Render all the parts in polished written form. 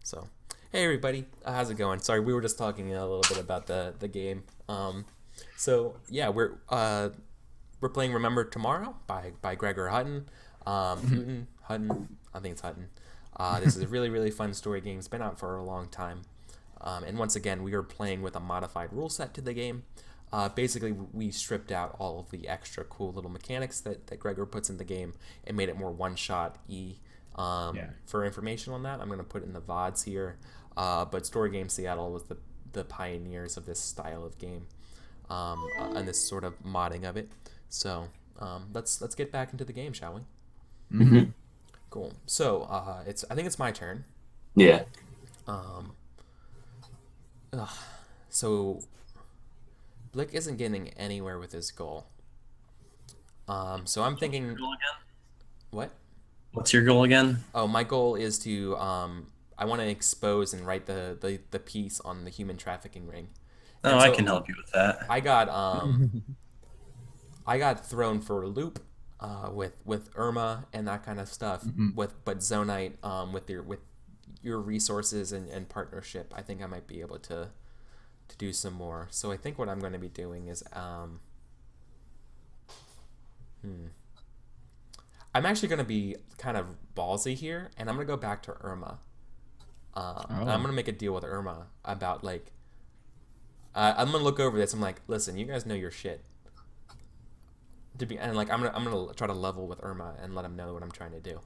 So, hey everybody, how's it going? Sorry, we were just talking a little bit about the game. So yeah, we're playing Remember Tomorrow by Gregor Hutton, Houghton, Hutton. I think it's Hutton. This is a really fun story game. It's been out for a long time. And once again, we are playing with a modified rule set to the game. Basically, we stripped out all of the extra cool little mechanics that Gregor puts in the game and made it more one-shot For information on that, I'm going to put in the VODs here. But Story Game Seattle was the pioneers of this style of game and this sort of modding of it. So let's get back into the game, shall we? Mm-hmm. Cool. So I think it's my turn. Yeah. So Blick isn't getting anywhere with his goal. So I'm thinking, Goal again? what? What's your goal again? Oh, my goal is to I want to expose and write the piece on the human trafficking ring. Oh, And I so can help you with that. I got thrown for a loop with Irma and that kind of stuff. But Zonite with your resources and partnership, I think I might be able to do some more. So I think what I'm going to be doing is I'm actually going to be kind of ballsy here, and I'm going to go back to Irma. And I'm going to make a deal with Irma about, like, I'm going to look over this. I'm like, listen, you guys know your shit. I'm gonna try to level with Irma and let him know what I'm trying to do.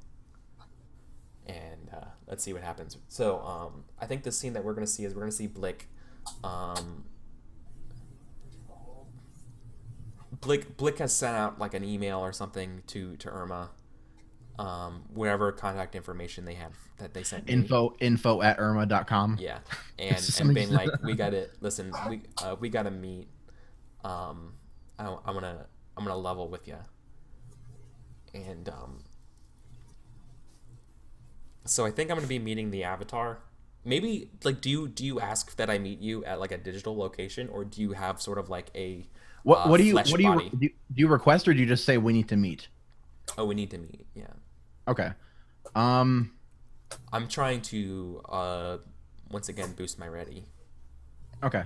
And let's see what happens. So I think the scene that we're going to see is we're going to see Blick. Blick has sent out like an email or something to Irma, whatever contact information they have that they sent me. info@irma.com. Yeah, and been like, we gotta listen. We gotta meet. I'm gonna level with you. And so I think I'm gonna be meeting the Avatar. Maybe like do you ask that I meet you at like a digital location, or do you have sort of like a What do you flesh body? do you request, or do you just say we need to meet? Oh, we need to meet. Yeah. Okay. I'm trying to once again boost my ready. Okay.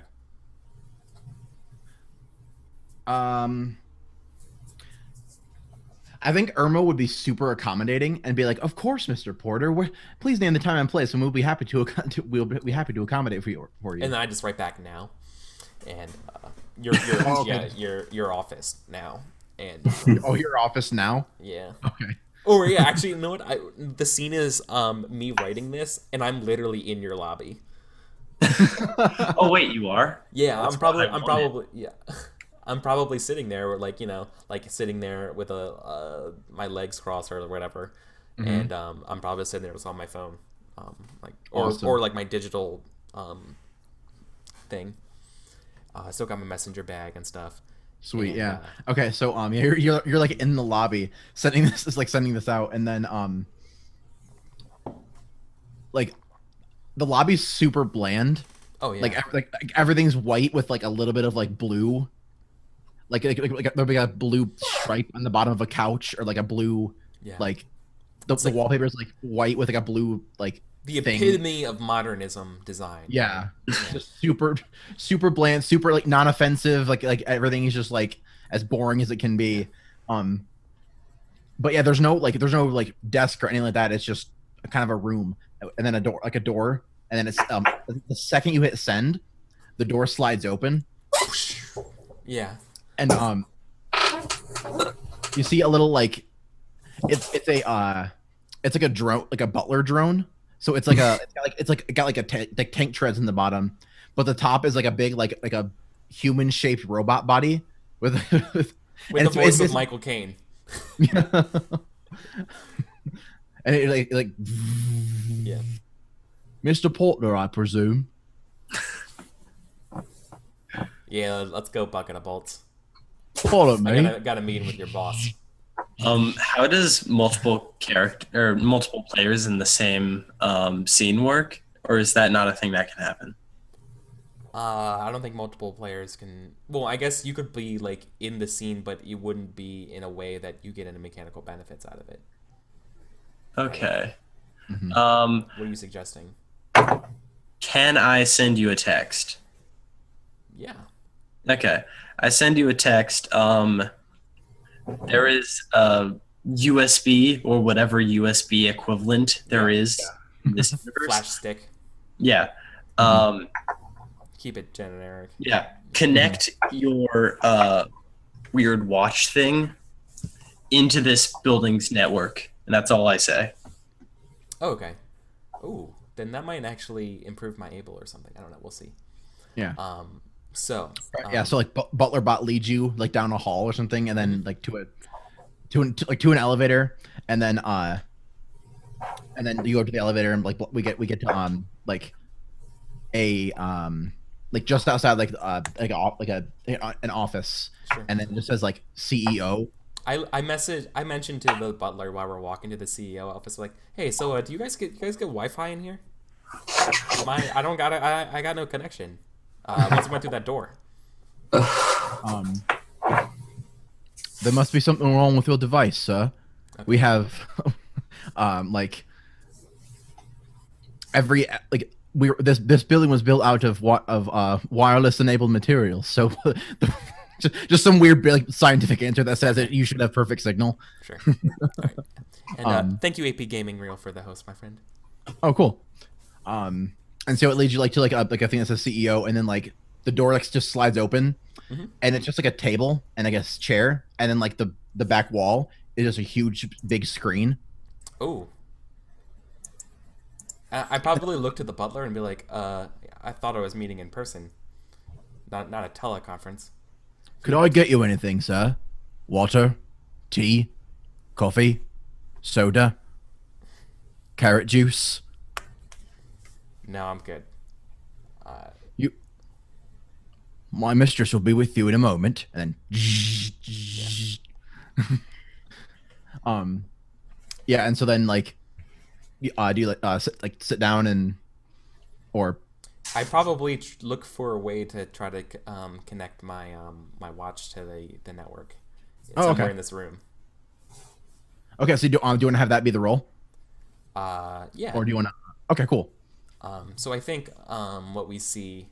I think Irma would be super accommodating and be like, "Of course, Mr. Porter. Please name the time and place, and we'll be happy to accommodate for you." And then I just write back now, and your okay. your office now, and Oh, your office now? yeah. Okay. Or yeah, actually, you know what? The scene is me writing this, and I'm literally in your lobby. Oh, wait, you are? Yeah, That's I'm what I probably wanted. yeah. I'm probably sitting there, like like sitting there with my legs crossed or whatever, and I'm probably sitting there just on my phone, like Awesome. or like my digital thing. I still got my messenger bag and stuff. Sweet, And, yeah. Okay, so yeah, you're like in the lobby sending this out, and then like the lobby's super bland. oh yeah, Like everything's white with like a little bit of like blue, there'll be a blue stripe on the bottom of a couch, or like a blue yeah. like the like- wallpaper is like white with like a blue like The thing. epitome of modernism design. Yeah, just super bland, super like non-offensive. Like everything is just like as boring as it can be. But yeah, there's no like desk or anything like that. It's just a kind of a room, and then a door, and then it's the second you hit send, the door slides open, Yeah. and you see a little like it's like a drone, like a butler drone. So it's like it got like like tank treads in the bottom, but the top is like a big like a human shaped robot body with With and the voice of it's Michael Caine. and it like Yeah. Mr. Porter, I presume. Yeah, let's go, bucket of bolts. Follow me. I got a meeting with your boss. How does multiple players in the same scene work, or is that not a thing that can happen? I don't think multiple players can. Well, I guess you could be like in the scene, but it wouldn't be in a way that you get any mechanical benefits out of it. Okay. What are you suggesting? can I send you a text? Yeah. Okay. I send you a text. There is a USB or whatever USB equivalent there Yeah. is in this universe. Flash stick. Yeah. Mhm. Keep it generic. Yeah. Connect your weird watch thing into this building's network. And that's all I say. Oh, okay. Ooh, then that might actually improve my able or something. I don't know. We'll see. Yeah. So Yeah. So like Butler Bot leads you like down a hall or something, and then like to an elevator, and then you go to the elevator, and like we get to like a like just outside like an office, Sure. and then it just says like CEO. I mentioned to the butler while we're walking to the CEO office, like, hey, so do you guys get Wi-Fi in here? I don't got I got no connection. Once I went through that door. There must be something wrong with your device, sir. Okay. We have like every like this building was built out of wireless enabled materials. So just some weird like scientific answer that says that you should have perfect signal. Sure. All right. And thank you, AP Gaming Reel, for the host, my friend. Oh, cool. And so it leads you like to like a thing that says CEO, and then like the door like just slides open, and it's just like a table and I guess chair, and then like the back wall is just a huge big screen. Oh. I probably looked at the butler and be like, I thought I was meeting in person, not a teleconference. Could I get you anything, sir? Water, tea, coffee, soda, carrot juice. No, I'm good. My mistress will be with you in a moment, and then yeah, and so then like do you like sit down and or I probably look for a way to try to connect my my watch to the network. It's somewhere in this room. Okay, so do you want to have that be the role? Yeah. Or do you want to? Okay, cool. So I think what we see,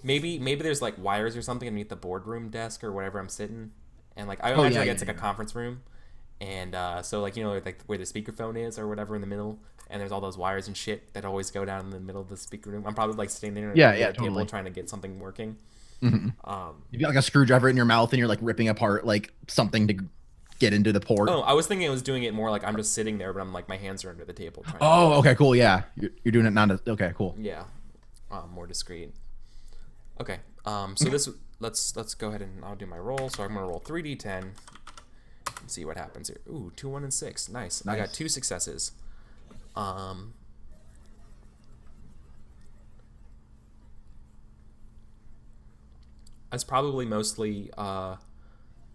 maybe there's like wires or something underneath the boardroom desk or wherever I'm sitting, and like I imagine it's like a conference room, and so like like where the speakerphone is or whatever in the middle, and there's all those wires and shit that always go down in the middle of the speaker room. I'm probably like sitting there at a table trying to get something working. You've got like a screwdriver in your mouth and you're like ripping apart like something to get into the port. Oh, I was thinking I was doing it more like I'm just sitting there, but I'm like my hands are under the table. Okay, cool. Yeah, you're doing it not as okay, cool. Yeah, more discreet. Okay, so this let's go ahead and I'll do my roll. So I'm gonna roll 3d10 and see what happens here. Ooh, 2, 1, and 6. Nice. I got 2 successes. I was probably mostly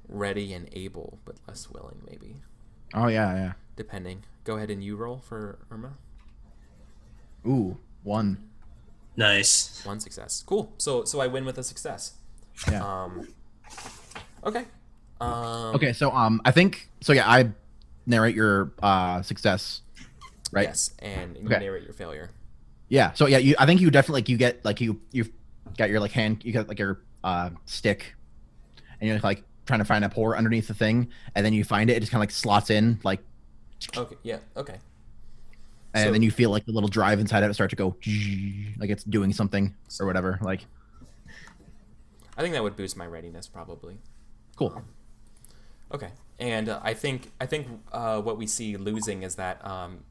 ready and able, but less willing, maybe. Oh yeah. Depending. Go ahead and you roll for Irma. Ooh, 1. Nice. 1 success. Cool. So I win with a success. Yeah. Okay. Okay, so I think so. Yeah, I narrate your success, right? Yes, and you narrate your failure. Yeah. So yeah, I think you definitely like you get like you've got your like hand, you got like your stick, and you're like trying to find a port underneath the thing, and then you find it. It just kind of like slots in, like. Okay. Yeah. Okay. And then you feel like the little drive inside of it start to go, like it's doing something or whatever. Like. I think that would boost my readiness probably. Cool. Okay, and I think what we see losing is that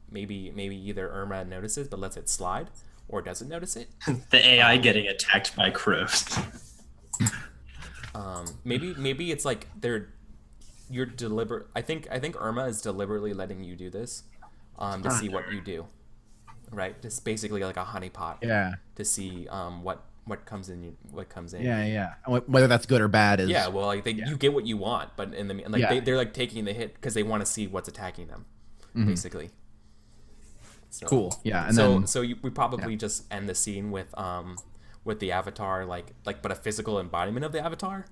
maybe either Irma notices but lets it slide, or doesn't notice it. The AI getting attacked by crows. Maybe it's like you're deliberate. I think Irma is deliberately letting you do this, to see what you do, right? Just basically like a honeypot. Yeah. To see what comes in. Yeah. Whether that's good or bad is. Yeah, well, like you get what you want, but in the like they're like taking the hit because they want to see what's attacking them, basically. So, cool. Yeah, and we probably just end the scene with the avatar like but a physical embodiment of the avatar,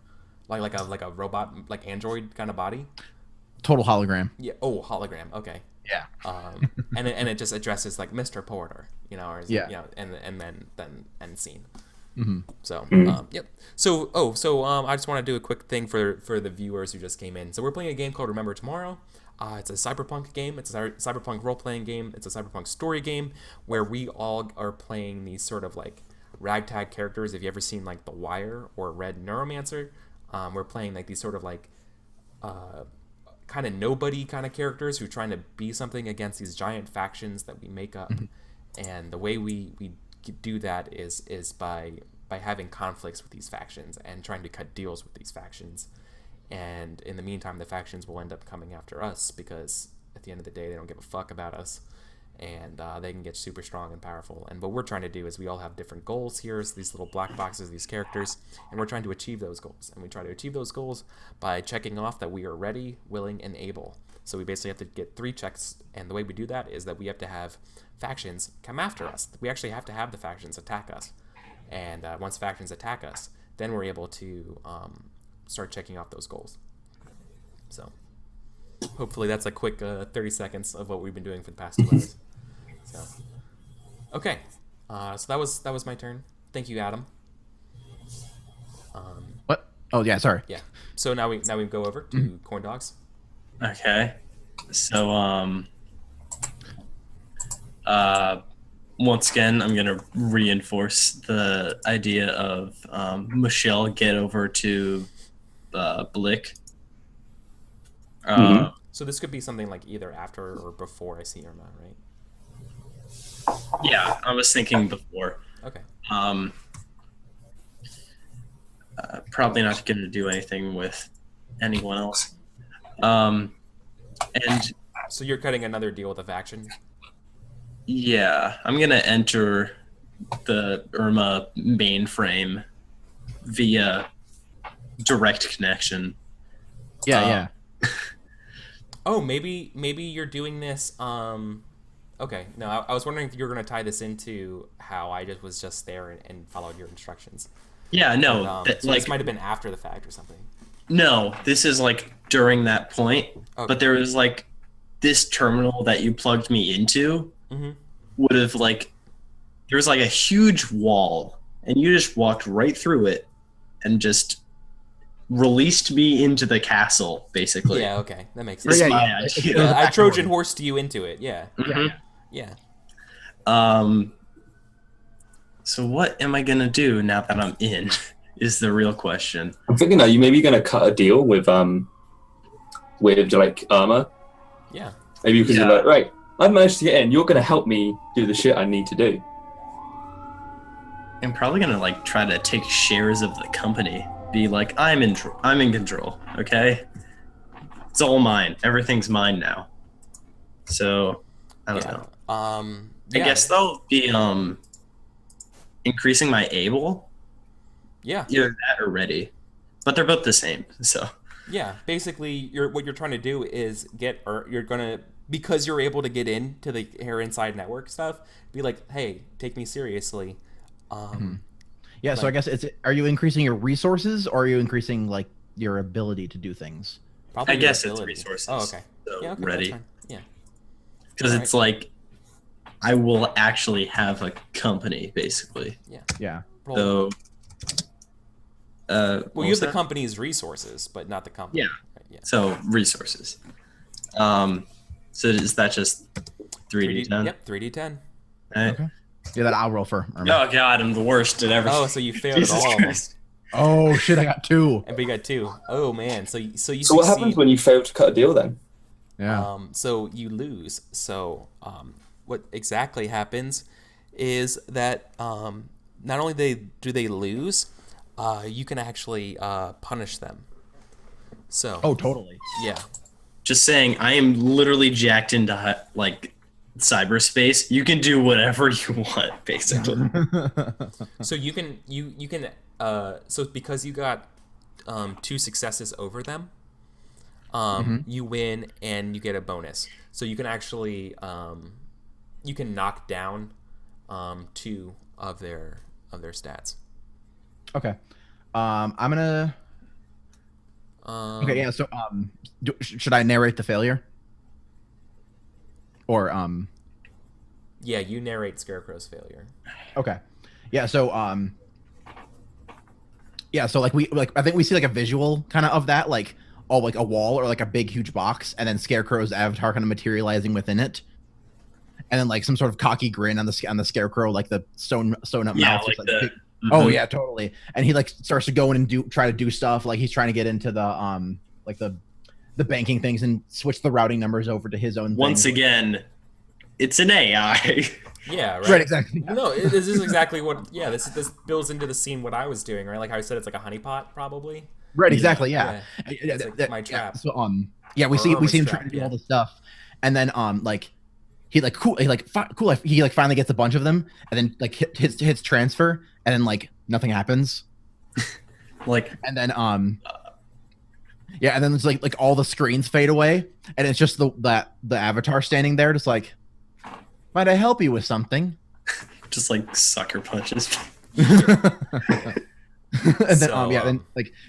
like a robot like android kind of body. Total hologram. Yeah. Oh, hologram. Okay. Yeah. And it just addresses like Mr. Porter, or and then end scene. So yep. So I just want to do a quick thing for the viewers who just came in. So we're playing a game called Remember Tomorrow. It's a cyberpunk game. It's a cyberpunk role-playing game. It's a cyberpunk story game where we all are playing these sort of like ragtag characters. If you ever seen like The Wire or read Neuromancer, we're playing like these sort of like kind of nobody kind of characters who are trying to be something against these giant factions that we make up. And the way we do that is by having conflicts with these factions and trying to cut deals with these factions. And in the meantime, the factions will end up coming after us because at the end of the day, they don't give a fuck about us, and they can get super strong and powerful. And what we're trying to do is we all have different goals here, so these little black boxes, these characters, and we're trying to achieve those goals. And we try to achieve those goals by checking off that we are ready, willing, and able. So we basically have to get 3 checks, and the way we do that is that we have to have factions come after us. We actually have to have the factions attack us. And once factions attack us, then we're able to start checking off those goals. So hopefully that's a quick 30 seconds of what we've been doing for the past 2 hours. So okay, so that was my turn. Thank you, Adam. What? Oh yeah, sorry. Yeah. So now we go over to Corn Dogs. Okay. So once again, I'm gonna reinforce the idea of Michelle get over to Blick. So this could be something like either after or before I see Irma, right? Yeah, I was thinking before. Okay. Probably not going to do anything with anyone else. And so you're cutting another deal with a faction? yeah, I'm going to enter the Irma mainframe via direct connection. Yeah. Oh, maybe you're doing this. Okay, no, I was wondering if you were going to tie this into how I was just there and followed your instructions. Yeah, no, But, so this might have been after the fact or something. No, this is like during that point. Okay. But there was like this terminal that you plugged me into would have like there was like a huge wall, and you just walked right through it and just released me into the castle, basically. Yeah, okay, that makes sense. Yeah. I Trojan horsed you into it. Yeah. Yeah. So what am I gonna do now that I'm in? Is the real question. I'm thinking that you maybe gonna cut a deal with like Irma. Yeah. Maybe because you're like, right, I've managed to get in. You're gonna help me do the shit I need to do. I'm probably gonna like try to take shares of the company. Be like, I'm in control. Okay, it's all mine. Everything's mine now. So I don't know. I guess they'll be increasing my able. Yeah. Either that or ready, but they're both the same. So. Yeah, basically, what you're trying to do is because you're able to get into the Hair Inside Network stuff. Be like, hey, take me seriously. Yeah, so I guess are you increasing your resources or are you increasing like your ability to do things? Probably I guess it's resources. Oh, okay. So yeah, okay, ready. Yeah. Because it's like I will actually have a company, basically. Yeah. Yeah. So. Well, you have the company's resources, but not the company. Yeah. Right, yeah. So resources. So is that just 3d10? Yep, 3d10. Right. Okay. Yeah, that I'll roll for Irma. Oh god, I'm the worst at everything. Oh, so you failed at all of them. Oh shit, I got 2. And we got 2. Oh man, so you So what happens when you fail to cut a deal then? Yeah. So you lose. So what exactly happens is that not only do they lose, you can actually punish them. So. Oh, totally. Yeah. Just saying, I am literally jacked into like cyberspace. You can do whatever you want, basically. So you can so because you got 2 successes over them, you win and you get a bonus. So you can actually you can knock down 2 of their stats. Okay. I'm gonna. Okay. Yeah. So, should I narrate the failure? Or Yeah, you narrate Scarecrow's failure. Okay. Yeah, so like I think we see like a visual kind of that, like like a wall or like a big huge box, and then Scarecrow's avatar kind of materializing within it. And then like some sort of cocky grin on the Scarecrow, like the sewn up mouth. Like big... Oh yeah, totally. And he like starts to go in and try to do stuff, like he's trying to get into the like the banking things and switch the routing numbers over to his own Once thing. Again, it's an AI. Yeah, right. Right, exactly. No, this is exactly what. Yeah, this builds into the scene what I was doing, right? Like how I said, it's like a honeypot, probably. Right, exactly. Yeah. It's like my trap. So we see him trying to do all this stuff, and then like he finally gets a bunch of them, and then like hits transfer, and then like nothing happens. And then and then it's like all the screens fade away, and it's just the avatar standing there, just like, might I help you with something? Just like sucker punches. And then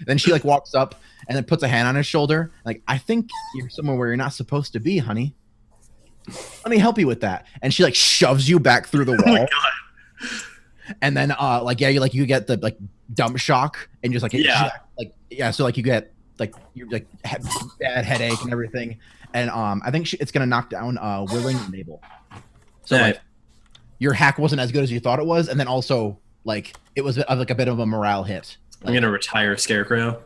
then she like walks up and then puts a hand on his shoulder, like, I think you're somewhere where you're not supposed to be, honey. Let me help you with that. And she like shoves you back through the wall. Oh my God. And then you get the like dump shock and just like so like you get like you're like bad headache and everything. And I think it's gonna knock down Willing and Mabel. So like your hack wasn't as good as you thought it was, and then also like it was like a bit of a morale hit. I'm gonna retire Scarecrow.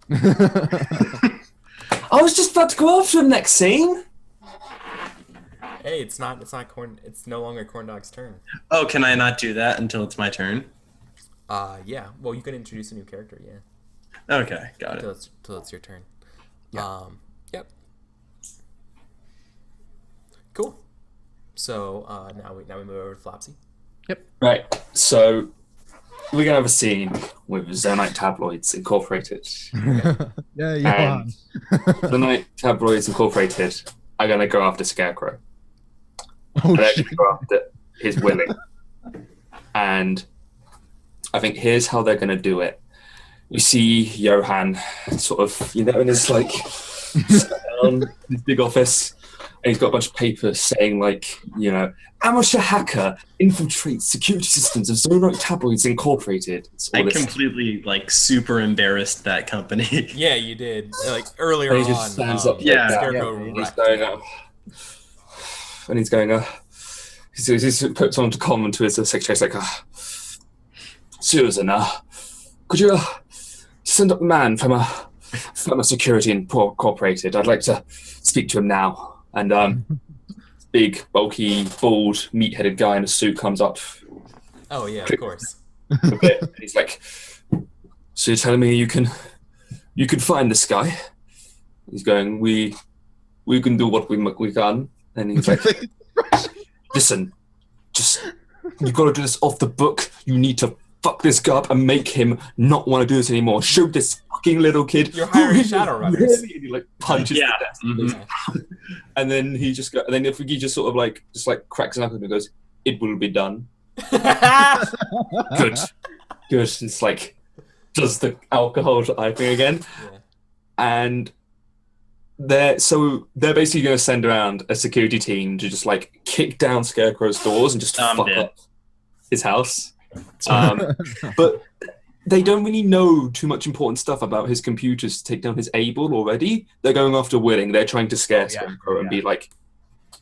I was just about to go after him next scene. Hey, it's not corn. It's no longer Corndog's turn. Oh, can I not do that until it's my turn? Yeah. Well, you can introduce a new character. Yeah. Okay, got it. Till it's your turn. Yeah. Yep. Cool. So now we move over to Flopsy. Yep. Right. So we're gonna have a scene with Zonite Tabloids Incorporated. Yeah. And Zonite Tabloids Incorporated are gonna go after Scarecrow. Oh, they're shit. gonna go after his Willing. And I think here's how they're gonna do it. You see Johan sort of, in his like down in his big office, and he's got a bunch of papers saying like, amateur hacker infiltrates security systems of Zonite Tabloids Incorporated. I completely like super embarrassed that company. Yeah, you did. Like earlier And on. he just stands up. Yeah. Scarecrow And he's wrecked. going, and he's going, he puts on to comment to his secretary, he's like, Susan, could you send up a man from a Security Incorporated? I'd like to speak to him now. And big, bulky, bald, meat-headed guy in a suit comes up. Oh yeah, of course. A bit. And he's like, so you're telling me you can find this guy? He's going, we can do what we can. And he's like, listen, you've got to do this off the book. You need to fuck this guy up and make him not want to do this anymore. Show this fucking little kid. You're hiring Shadowrunners. And he like punches the desk. Mm-hmm. And then he just goes, and then if he just sort of like cracks an up and goes, it will be done. Good. It's like does the alcohol thing again. Yeah. And they're basically going to send around a security team to just like kick down Scarecrow's doors and just fuck up his house. But they don't really know too much important stuff about his computers to take down his Able already. They're going after Willing. They're trying to scare Scarecrow and be like,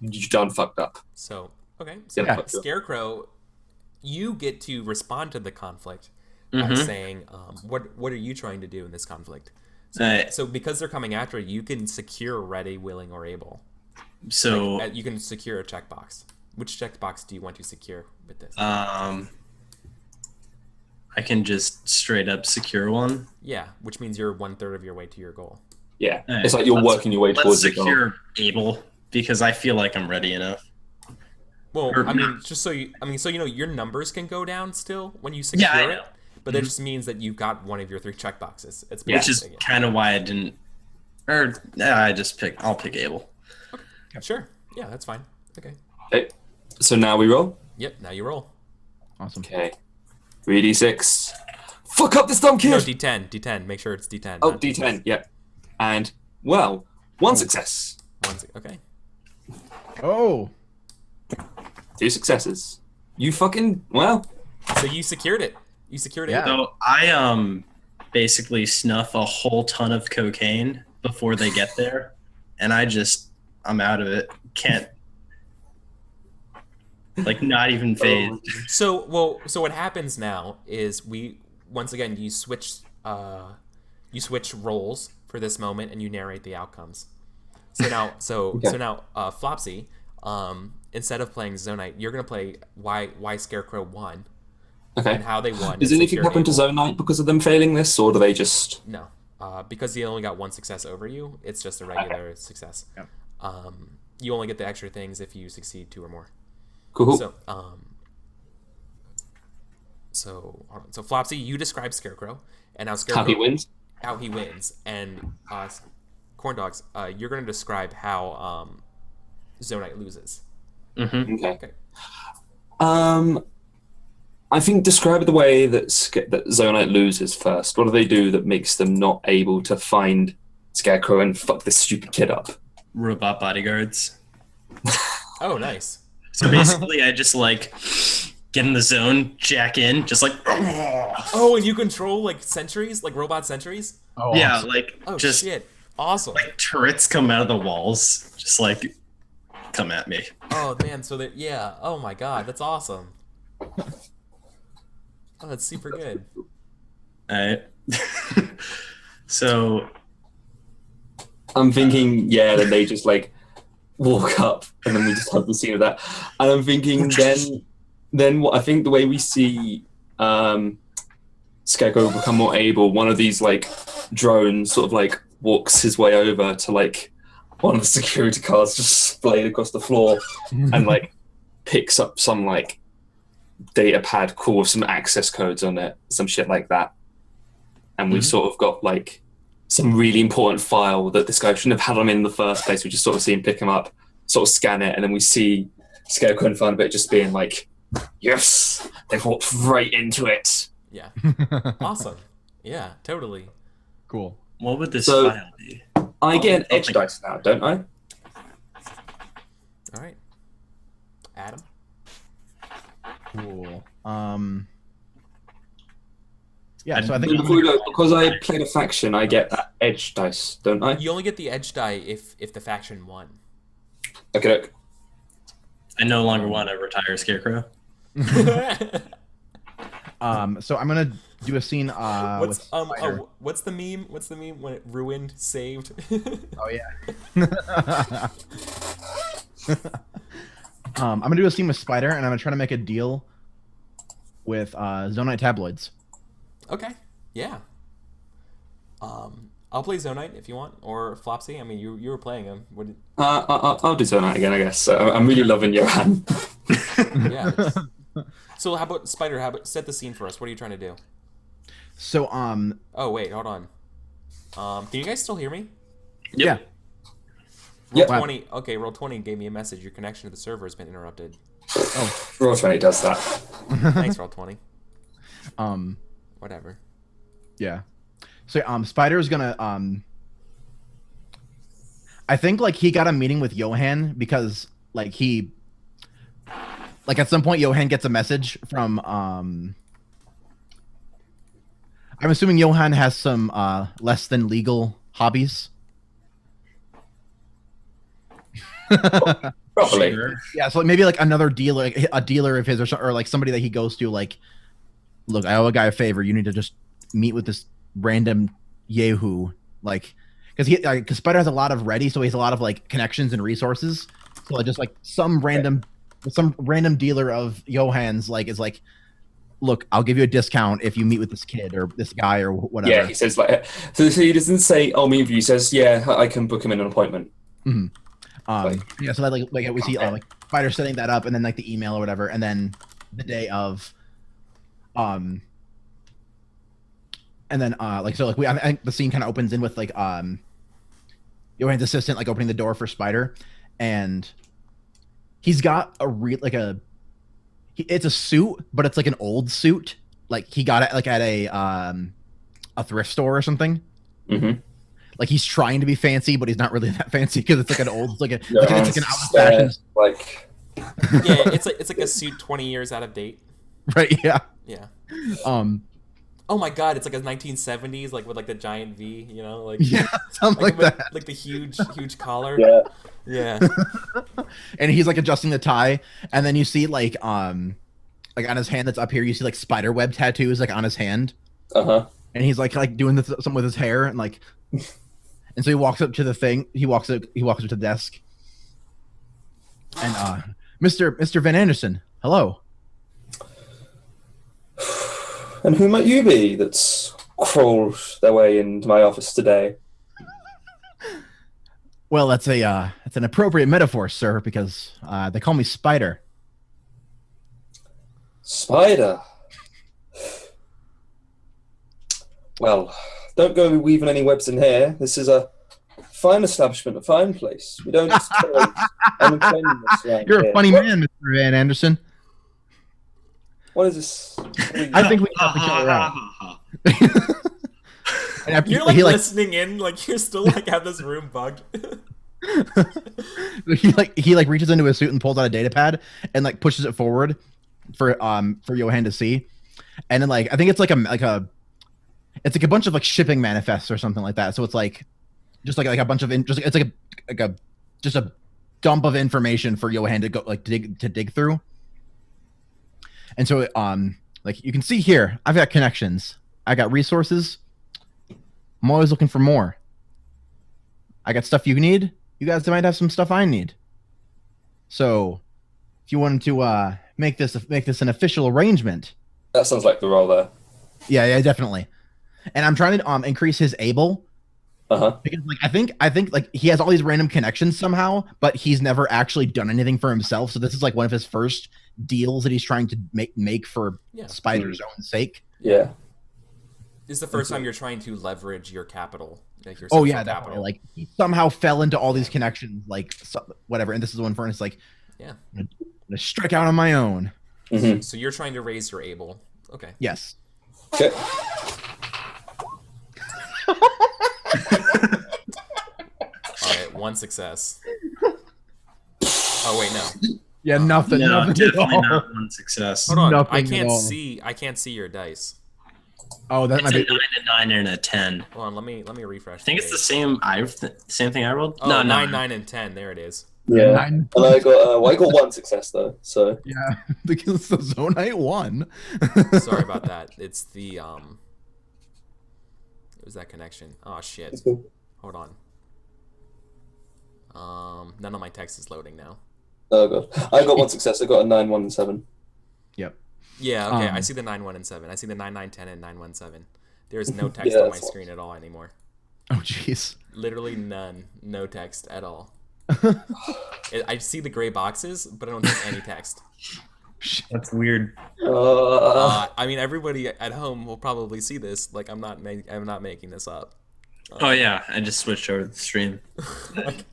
you done fucked up. So Yeah. Scarecrow, you get to respond to the conflict by saying, what are you trying to do in this conflict? So because they're coming after you, you can secure ready, willing, or able. So you can secure a checkbox. Which checkbox do you want to secure with this? I can just straight up secure one. Yeah, which means you're 1/3 of your way to your goal. Yeah, it's like you're working your way towards the goal. Let's secure able because I feel like I'm ready enough. Well, I mean, just so your numbers can go down still when you secure I know. it, but that just means that you've got one of your 3 checkboxes. It's Which is kind of why I didn't, I'll pick able. Okay. Sure. Yeah, that's fine. Okay. So now we roll? Yep, now you roll. Awesome. Okay. 3d6. Fuck up this dumb kid! No, D10. Make sure it's D10. Oh, not D10, yep. And, well, 1 success. Okay. Oh, 2 successes. You fucking So you secured it. You secured it. Yeah. So I basically snuff a whole ton of cocaine before they get there, and I'm out of it. Can't, like, not even phased. So what happens now is once again you switch roles for this moment and you narrate the outcomes. So now Flopsy, instead of playing Zonite, you're gonna play why Scarecrow won. Okay. And how they won. Does anything happen to Zonite because of them failing this, or do they just... No. Because he only got 1 success over you, it's just a regular success. Yep. You only get the extra things if you succeed 2 or more. Cool. So Flopsy, you describe Scarecrow, and now Scarecrow... How he wins? How he wins. And Corndogs, you're going to describe how Zonite loses. Mm-hmm. Okay. I think describe the way that Zonite loses first. What do they do that makes them not able to find Scarecrow and fuck this stupid kid up? Robot bodyguards. Oh, nice. So basically, I just like get in the zone, jack in, just like. Oh, and you control like sentries, like robot sentries. Oh, Yeah, awesome. like Just shit, awesome. like turrets come out of the walls, just like come at me. Oh man, so that oh my god, that's awesome. Oh, that's super good. Alright. So I'm thinking, then they just like walk up, and then we just have the scene of that. And I'm thinking, then what? I think the way we see Scarecrow become more able, one of these like drones sort of like walks his way over to like one of the security cards just splayed across the floor, and like picks up some like data pad core with some access codes on it, some shit like that. And we've sort of got like some really important file that this guy shouldn't have had on in the first place. We just sort of see him pick him up, sort of scan it, and then we see Scarecrow and Funbit just being like, yes, they've walked right into it. Yeah. Awesome. Yeah, totally. Cool. what would this So- file be? I get an edge dice now, don't I? All right. Adam. Cool. Yeah, so I think Because I played a faction, I get that edge dice, don't I? You only get the edge die if the faction won. Okay, look. I no longer want to retire Scarecrow. so I'm gonna do a scene with Spider. What's the meme? What's the meme when it ruined, saved? Oh yeah. I'm gonna do a scene with Spider, and I'm gonna try to make a deal with Zonite tabloids. Okay. Yeah. I'll play Zonite if you want, or Flopsy. I mean, you were playing him. What did... I'll do Zonite again, I guess. I'm really loving Johan. Yeah. So how about Spider? How about set the scene for us? What are you trying to do? So Oh wait, hold on. Can you guys still hear me? yeah. Yep. Roll 20. Okay, Roll 20 gave me a message. Your connection to the server has been interrupted. Roll 20 does that. Thanks, Roll 20. Whatever. Yeah. So Spider's gonna I think like he got a meeting with Johan because like at some point Johan gets a message from I'm assuming Johan has some less than legal hobbies. Probably. Sure. Yeah, so maybe like another dealer, like a dealer of his, or like somebody that he goes to, like, look, I owe a guy a favor. You need to just meet with this random yahoo, like, because Spider has a lot of ready, so he has a lot of like connections and resources. So like, just like some random dealer of Johann's like is like, look, I'll give you a discount if you meet with this kid or this guy or whatever. Yeah, he says like, so he doesn't say, "I'll meet with you." He says, "Yeah, I can book him in an appointment." Mm-hmm. Yeah, so that like we see like Spider setting that up, and then like the email or whatever, and then the day of, and then like so like I think the scene kind of opens in with like Johann's assistant like opening the door for Spider, and he's got it's a suit, but it's like an old suit, like he got it like at a thrift store or something. Mm-hmm. Like he's trying to be fancy, but he's not really that fancy because it's like an old, it's like an out of fashion. Like Yeah, it's like a suit 20 years out of date. Right? Yeah. Yeah. Oh my God, it's like a 1970s, like with like the giant V, you know, like yeah, something like that. Like the huge collar. Yeah. Yeah. And he's like adjusting the tie, and then you see like on his hand that's up here, you see like spider web tattoos like on his hand. And he's like doing something with his hair, and like, and so he walks up to the thing. He walks up to the desk, and Mr. Van Anderson, hello. And who might you be that's crawled their way into my office today? Well, that's an appropriate metaphor, sir, because they call me Spider. Spider? Well, don't go weaving any webs in here. This is a fine establishment, a fine place. We don't tolerate uncleanliness around You're here. a funny man, Mr. Van Anderson. What is this? I think we have each other out. And You're like listening in, like you're still like have this room bugged. he reaches into his suit and pulls out a data pad and like pushes it forward for Johan to see, and then like I think it's like a bunch of like shipping manifests or something like that. So it's like just like a bunch of it's like a dump of information for Johan to go like dig through. And so like you can see here, I've got connections, I got resources. I'm always looking for more. I got stuff you need. You guys might have some stuff I need. So, if you wanted to make this an official arrangement, that sounds like the role there. Yeah, definitely. And I'm trying to increase his able. Because like I think like he has all these random connections somehow, but he's never actually done anything for himself. So this is like one of his first deals that he's trying to make for Spider's own sake. Yeah. This is the first time you're trying to leverage your capital. Like your definitely. capital. Like he somehow fell into all these connections, like whatever. And this is the one for him. It's like, yeah, I'm gonna strike out on my own. Mm-hmm. So you're trying to raise your able. Okay. Yes. Okay. Alright, one success. Oh wait, no. Yeah, nothing. No, nothing definitely at all. not one success. Hold on, Nothing I at all. can't see your dice. Oh, that It's might a be 9, a 9, and a 10. Hold on, let me refresh. I think it's the same. Same thing I rolled. Oh, no, 9, and 10. There it is. Yeah. 9. And I got one success though. So Yeah, because the Zonite won. Sorry about that. It's the it was that connection. Oh shit. Hold on. None of my text is loading now. Oh god, I got one success. I got a 9, 1, and 7. Yep. Yeah. Okay. I see the 9, 1, and 7. I see the 9, 9, 10, and 9, 1, 7. There's no text on my screen at all anymore. Oh jeez. Literally none. No text at all. I see the gray boxes, but I don't see any text. That's weird. I mean, everybody at home will probably see this. Like, I'm not making this up. Oh yeah, I just switched over to the stream. That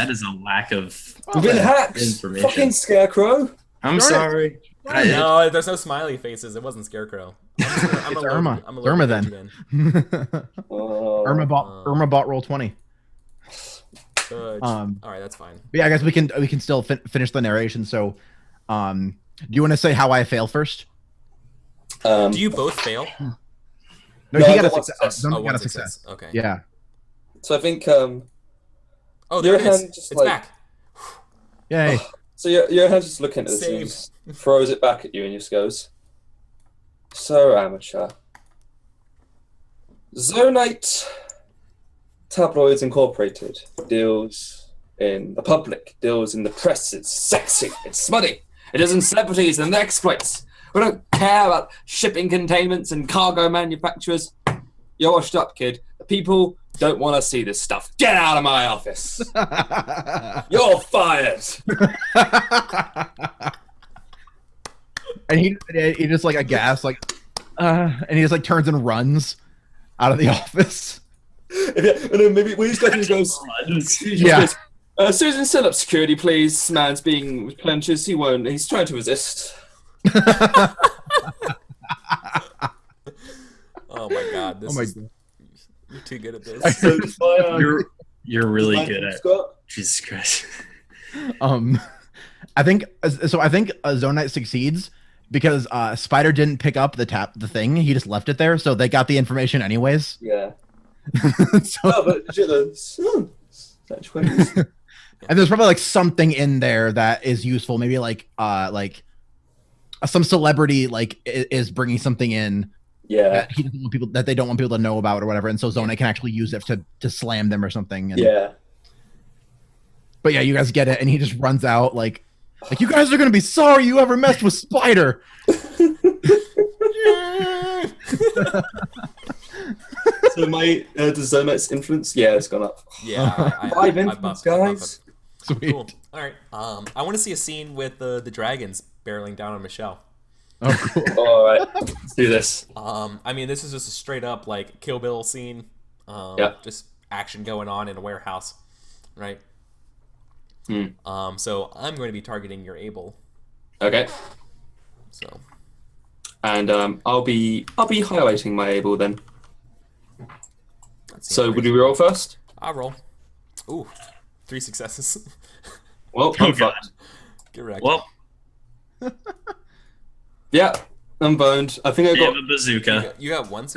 is a lack of We've been hacked. information. Fucking Scarecrow. I'm sorry. No, there's no smiley faces. It wasn't Scarecrow. It's Irma. Irma then. Irma bought roll 20. All right, that's fine. But yeah, I guess we can still finish the narration. So, do you want to say how I fail first? Do you both fail? No, he got a success. Oh, Got a success. Okay. Yeah. So I think Oh, there it is. just It's back. Yay. So your hand's just looking at this and just throws it back at you and just goes, "So amateur." Zonite Tabloids Incorporated deals in the public, deals in the press. It's sexy, it's smutty. It deals in celebrities and their exploits. We don't care about shipping containments and cargo manufacturers. You're washed up, kid. The people don't want to see this stuff. Get out of my office. You're fired. And he just like aghast, like, and he just like turns and runs out of the office. And then maybe when he's he goes, Yeah. Susan, set up security, please. This man's being plenteous. He won't. He's trying to resist. Oh my god! You're too good at this. So just by, You're really good at Scott. Jesus Christ. I think so. I think Zone Knight succeeds because Spider didn't pick up the thing. He just left it there, so they got the information anyways. Yeah. So, Oh, but and there's probably like something in there that is useful. Maybe like some celebrity like is bringing something in. Yeah. That he doesn't want people that they don't want people to know about or whatever, and so Zone Knight can actually use it to slam them or something. And, Yeah. But yeah, you guys get it, and he just runs out like you guys are gonna be sorry you ever messed with Spider. So my does Zone Knight's influence? Yeah, it's gone up. Yeah, Five influence, guys. Sweet. Cool. All right. I want to see a scene with the dragons barreling down on Michelle. Oh, cool. All right, let's do this. I mean, this is just a straight up like Kill Bill scene. Yeah. Just action going on in a warehouse, right? Hmm. So I'm going to be targeting your able. Okay. So. And I'll be highlighting my able then. So would we roll first? I'll roll. Ooh, 3 successes. Well, Oh, I'm God. fucked. Get wrecked. Well, Yeah, I'm boned. I think I you have got a bazooka. You got one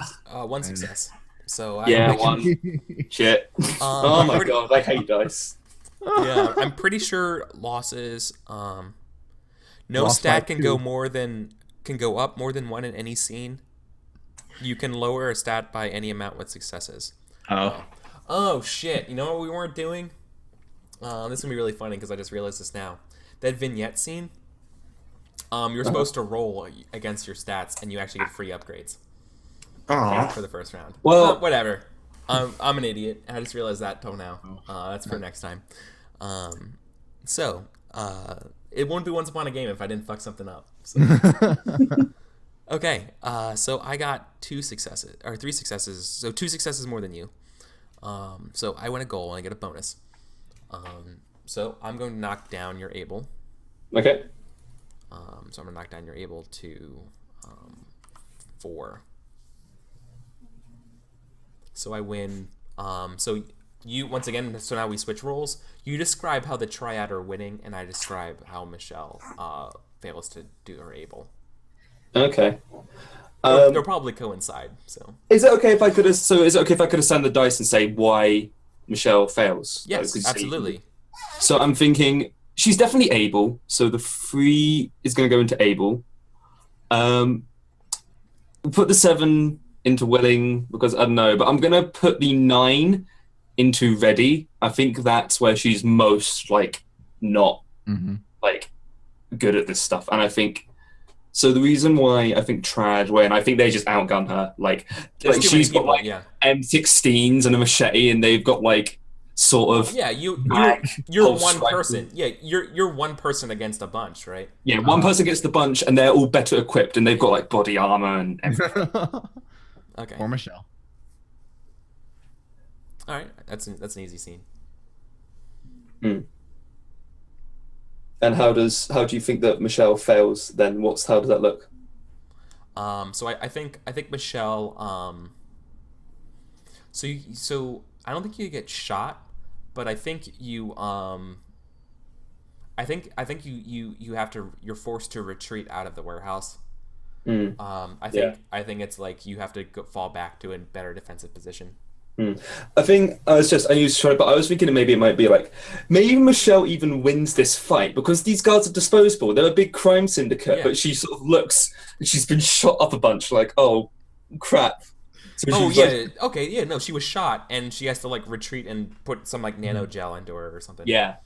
success. So yeah I can, one. Shit. Oh my god, I hate dice. yeah, I'm pretty sure losses. No Lost stat by can 2. go up more than 1 in any scene. You can lower a stat by any amount with successes. Oh. Oh shit! You know what we weren't doing? This is gonna be really funny because I just realized this now. That vignette scene. You're supposed to roll against your stats, and you actually get free upgrades Oh. for the first round. Well- whatever. I'm an idiot. I just realized that till now. That's for next time. So it won't be Once Upon a Game if I didn't fuck something up. So. Okay. So I got 3 successes. So 2 successes more than you. So I win a goal and I get a bonus. So I'm going to knock down your able. Okay. So I'm gonna knock down your able to 4. So I win. So you once again. So now we switch roles. You describe how the triad are winning, and I describe how Michelle fails to do her able. Okay. They'll probably coincide. So Is it okay if I could? Is it okay if I could assign the dice and say why Michelle fails? yes, Like, absolutely. So I'm thinking she's definitely able. So the 3 is going to go into able. Put the 7 into willing because I don't know, but I'm going to put the 9 into ready. I think that's where she's most like not like good at this stuff, and I think. So the reason why I think Trad win, I think they just outgun her. Like she's got like M16s and a machete, and they've got like sort of you're one person. Yeah, you're one person against a bunch, right? Yeah, one person gets the bunch, and they're all better equipped, and they've got like body armor and everything. Okay. Or Michelle. All right, that's an easy scene. And how do you think that Michelle fails then? How does that look? So I think Michelle. So I don't think you get shot, but I think you. I think you have to. You're forced to retreat out of the warehouse. I think it's like you have to fall back to a better defensive position. I think I was thinking maybe it might be like maybe Michelle even wins this fight because these guards are disposable. They're a big crime syndicate, but she sort of looks she's been shot up a bunch. Like, oh crap. So she was shot and she has to like retreat and put some like nano gel into her or something. Yeah.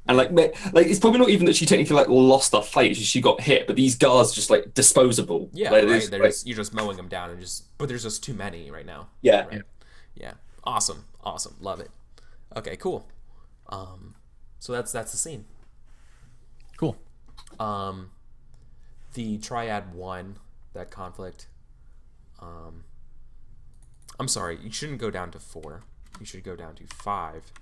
And like it's probably not even that she technically like lost the fight; she got hit. But these guards are just like disposable. Yeah, like, right. You're just mowing them down but there's just too many right now. Yeah. Right? Yeah. Awesome. Love it. Okay, cool. So that's the scene. Cool. The triad won that conflict. I'm sorry, you shouldn't go down to 4. You should go down to 5.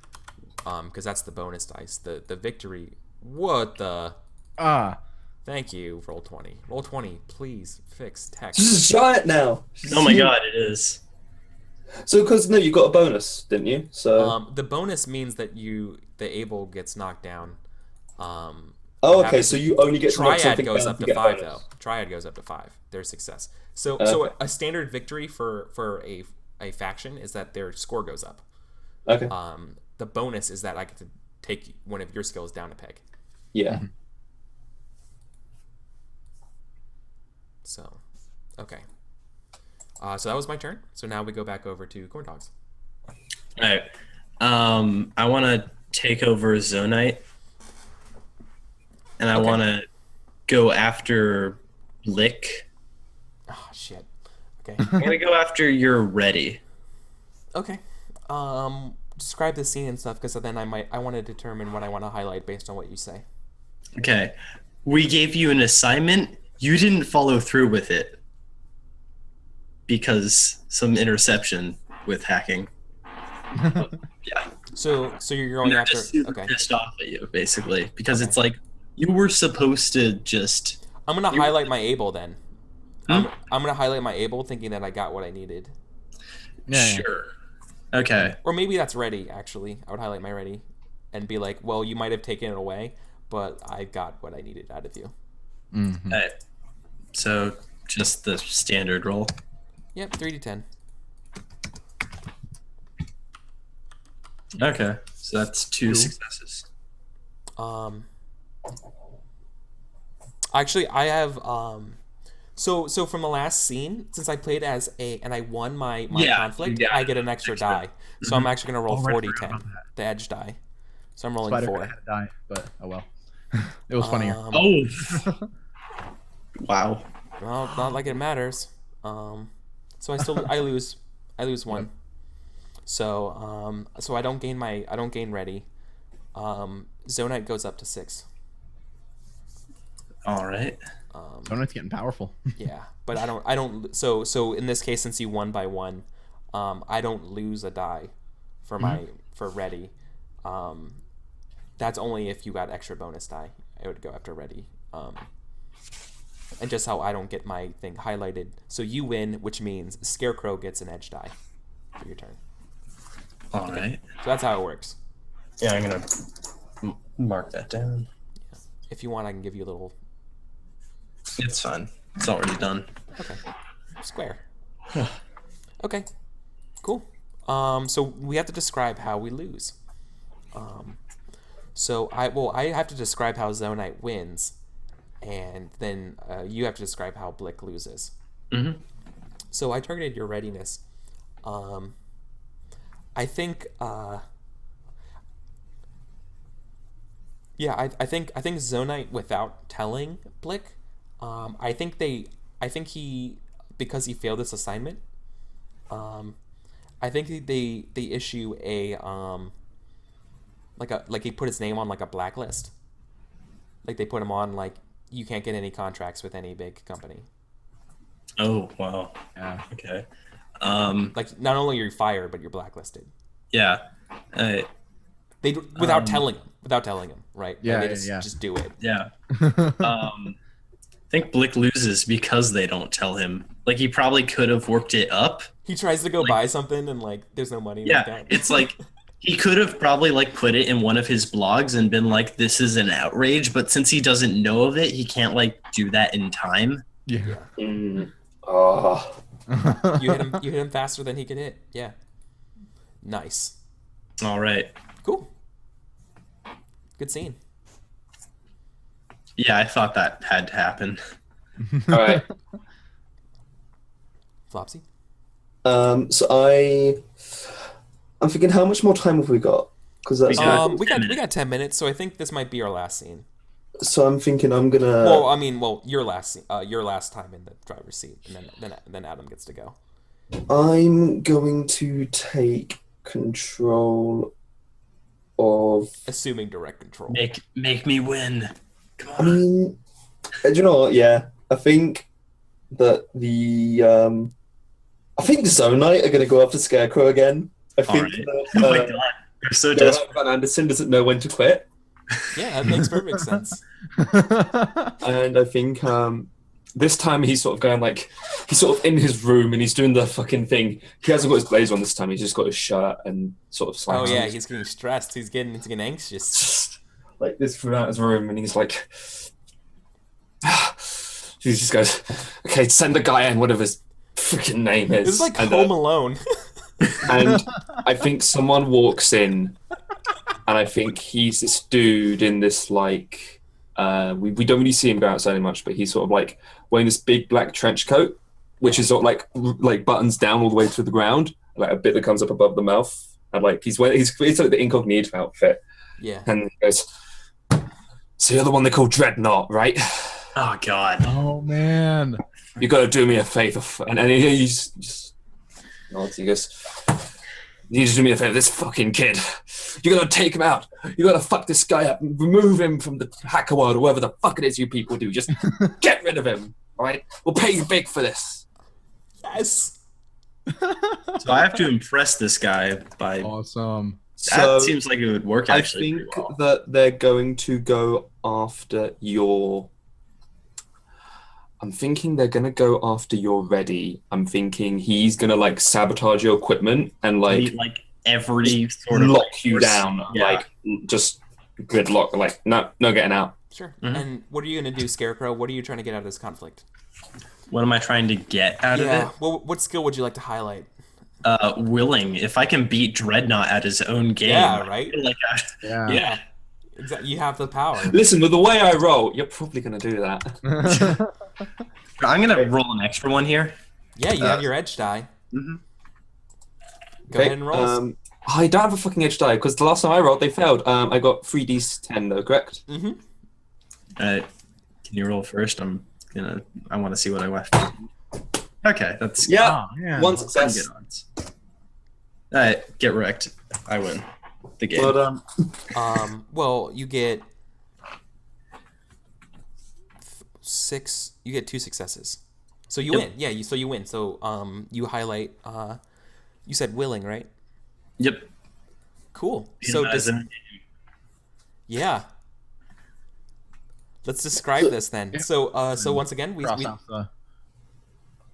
Because that's the bonus dice. The victory. What the? Thank you. Roll 20. Roll 20. Please fix text. This is giant now. Oh my god, it is. So because you got a bonus, didn't you? So the bonus means that the able gets knocked down. Oh, okay. So you only get to knock Triad something goes down up to to get 5 bonus. though. Triad goes up to 5. Their success. So Okay. a standard victory for a faction is that their score goes up. Okay. The bonus is that I get to take one of your skills down a peg. Yeah. So, okay. So that was my turn. So now we go back over to Corn Dogs. All right. I want to take over Zonite, and I want to go after Blick. Oh shit. Okay. I'm gonna go after your ready. Okay. Describe the scene and stuff, because then I want to determine what I want to highlight based on what you say. Okay. We gave you an assignment. You didn't follow through with it because some interception with hacking. Yeah. So you're going They're after. just super Okay. pissed off at you, basically, because it's like you were supposed to just. I'm gonna highlight my able then. Hmm? I'm gonna highlight my able, thinking that I got what I needed. Yeah. Sure. Okay. Or maybe that's ready. Actually, I would highlight my ready, and be like, "Well, you might have taken it away, but I got what I needed out of you." Mhm. All right. So just the standard roll. Yep, 3d10. Okay. So that's two successes. Actually, I have So from the last scene, since I played as and I won my conflict, I get an extra die. So I'm actually gonna roll 40-10, the edge die. So I'm rolling Spider 4. had to die, but oh well. It was funnier. Oh. Wow. Well, not like it matters. So I lose 1. So so I don't gain ready. Zonite goes up to 6. All right. Donut's getting powerful. Yeah, but I don't. So in this case, since you won by 1, I don't lose a die for for ready. That's only if you got extra bonus die. I would go after ready. And just how I don't get my thing highlighted. So you win, which means Scarecrow gets an edge die for your turn. All right. So that's how it works. Yeah, I'm gonna mark that down. If you want, I can give you a little. It's fine. It's already done. Okay. Square. Okay. Cool. So we have to describe how we lose. So I have to describe how Zonite wins, and then you have to describe how Blick loses. Mm-hmm. So I targeted your readiness. I think. Yeah, I think Zonite without telling Blick. I think he, because he failed this assignment. I think they issue a like he put his name on like a blacklist. Like they put him on like you can't get any contracts with any big company. Oh wow. Yeah. Okay. Like not only are you fired, but you're blacklisted. Yeah. They without telling him, right? Yeah, Like, they yeah. just do it. Yeah. I think Blick loses because they don't tell him. Like he probably could have worked it up. He tries to go buy something and like there's no money in Yeah, the account. it's like he could have probably like put it in one of his blogs and been like, "This is an outrage," but since he doesn't know of it, he can't like do that in time. Yeah. Oh. You hit him faster than he can hit. Yeah. Nice. All right. Cool. Good scene. Yeah, I thought that had to happen. All right. Flopsy. So I'm thinking, how much more time have we got? Because that's We got 10 minutes, so I think this might be our last scene. so I'm thinking I'm gonna. Your last scene, your last time in the driver's seat, and then Adam gets to go. I'm going to take control of. Assuming direct control. Make me win. Come I on. mean, do you know what? Yeah, I think that the Zonite are going to go after Scarecrow again. I think Alright. that, Oh my god, you're so desperate. Van Anderson doesn't know when to quit, Yeah, that makes perfect sense. and I think this time he's sort of going like he's sort of in his room and he's doing the fucking thing. He hasn't got his blazer on this time. He's just got his shirt and sort of Oh slacks yeah, on. he's getting stressed. He's getting anxious. like this throughout his room, and he's like, he just goes, "Okay, send the guy in, whatever his freaking name is." It's like Home Alone. And I think someone walks in, and I think he's this dude in this like, we don't really see him go outside much, but he's sort of like wearing this big black trench coat, which is sort of like buttons down all the way to the ground, like a bit that comes up above the mouth, and like he's like the incognito outfit. Yeah. And he goes, "So you're the one they call Dreadnought, right? Oh God. Oh man. You got to do me a favor." And he's just nods. He goes, "You need to do me a favor. This fucking kid. You got to take him out. You got to fuck this guy up. Remove him from the hacker world, or whatever the fuck it is you people do. Just get rid of him. All right? We'll pay you big for this." Yes. So I have to impress this guy by. Awesome. That seems like it would work actually. I think pretty well. that they're going to go after your. I'm thinking they're gonna go after you're ready. I'm thinking he's gonna like sabotage your equipment and like every sort of lock you down, Yeah. like just gridlock. Like no getting out. Sure. Mhm. And what are you gonna do, Scarecrow? What are you trying to get out of this conflict? What am I trying to get out of it? What skill would you like to highlight? Willing. If I can beat Dreadnought at his own game. Yeah, right? I feel like Yeah. yeah. Exactly. You have the power. Listen, with the way I roll, you're probably gonna do that. I'm gonna roll an extra one here. Yeah, you have your edge die. Mhm. Go ahead and roll. I don't have a fucking edge die because the last time I rolled, they failed. I got 3d10 though, correct? Mm-hmm. Can you roll first? I want to see what I left. Okay, that's Yeah, Oh, man. one some success. good odds. Alright, get wrecked. I win the game. Well done. Well, you get 6. You get 2 successes, so you win. Yeah, so you win. So you highlight. You said willing, right? Yep. Cool. So yeah. Let's describe this then. So so once again, we Cross off the-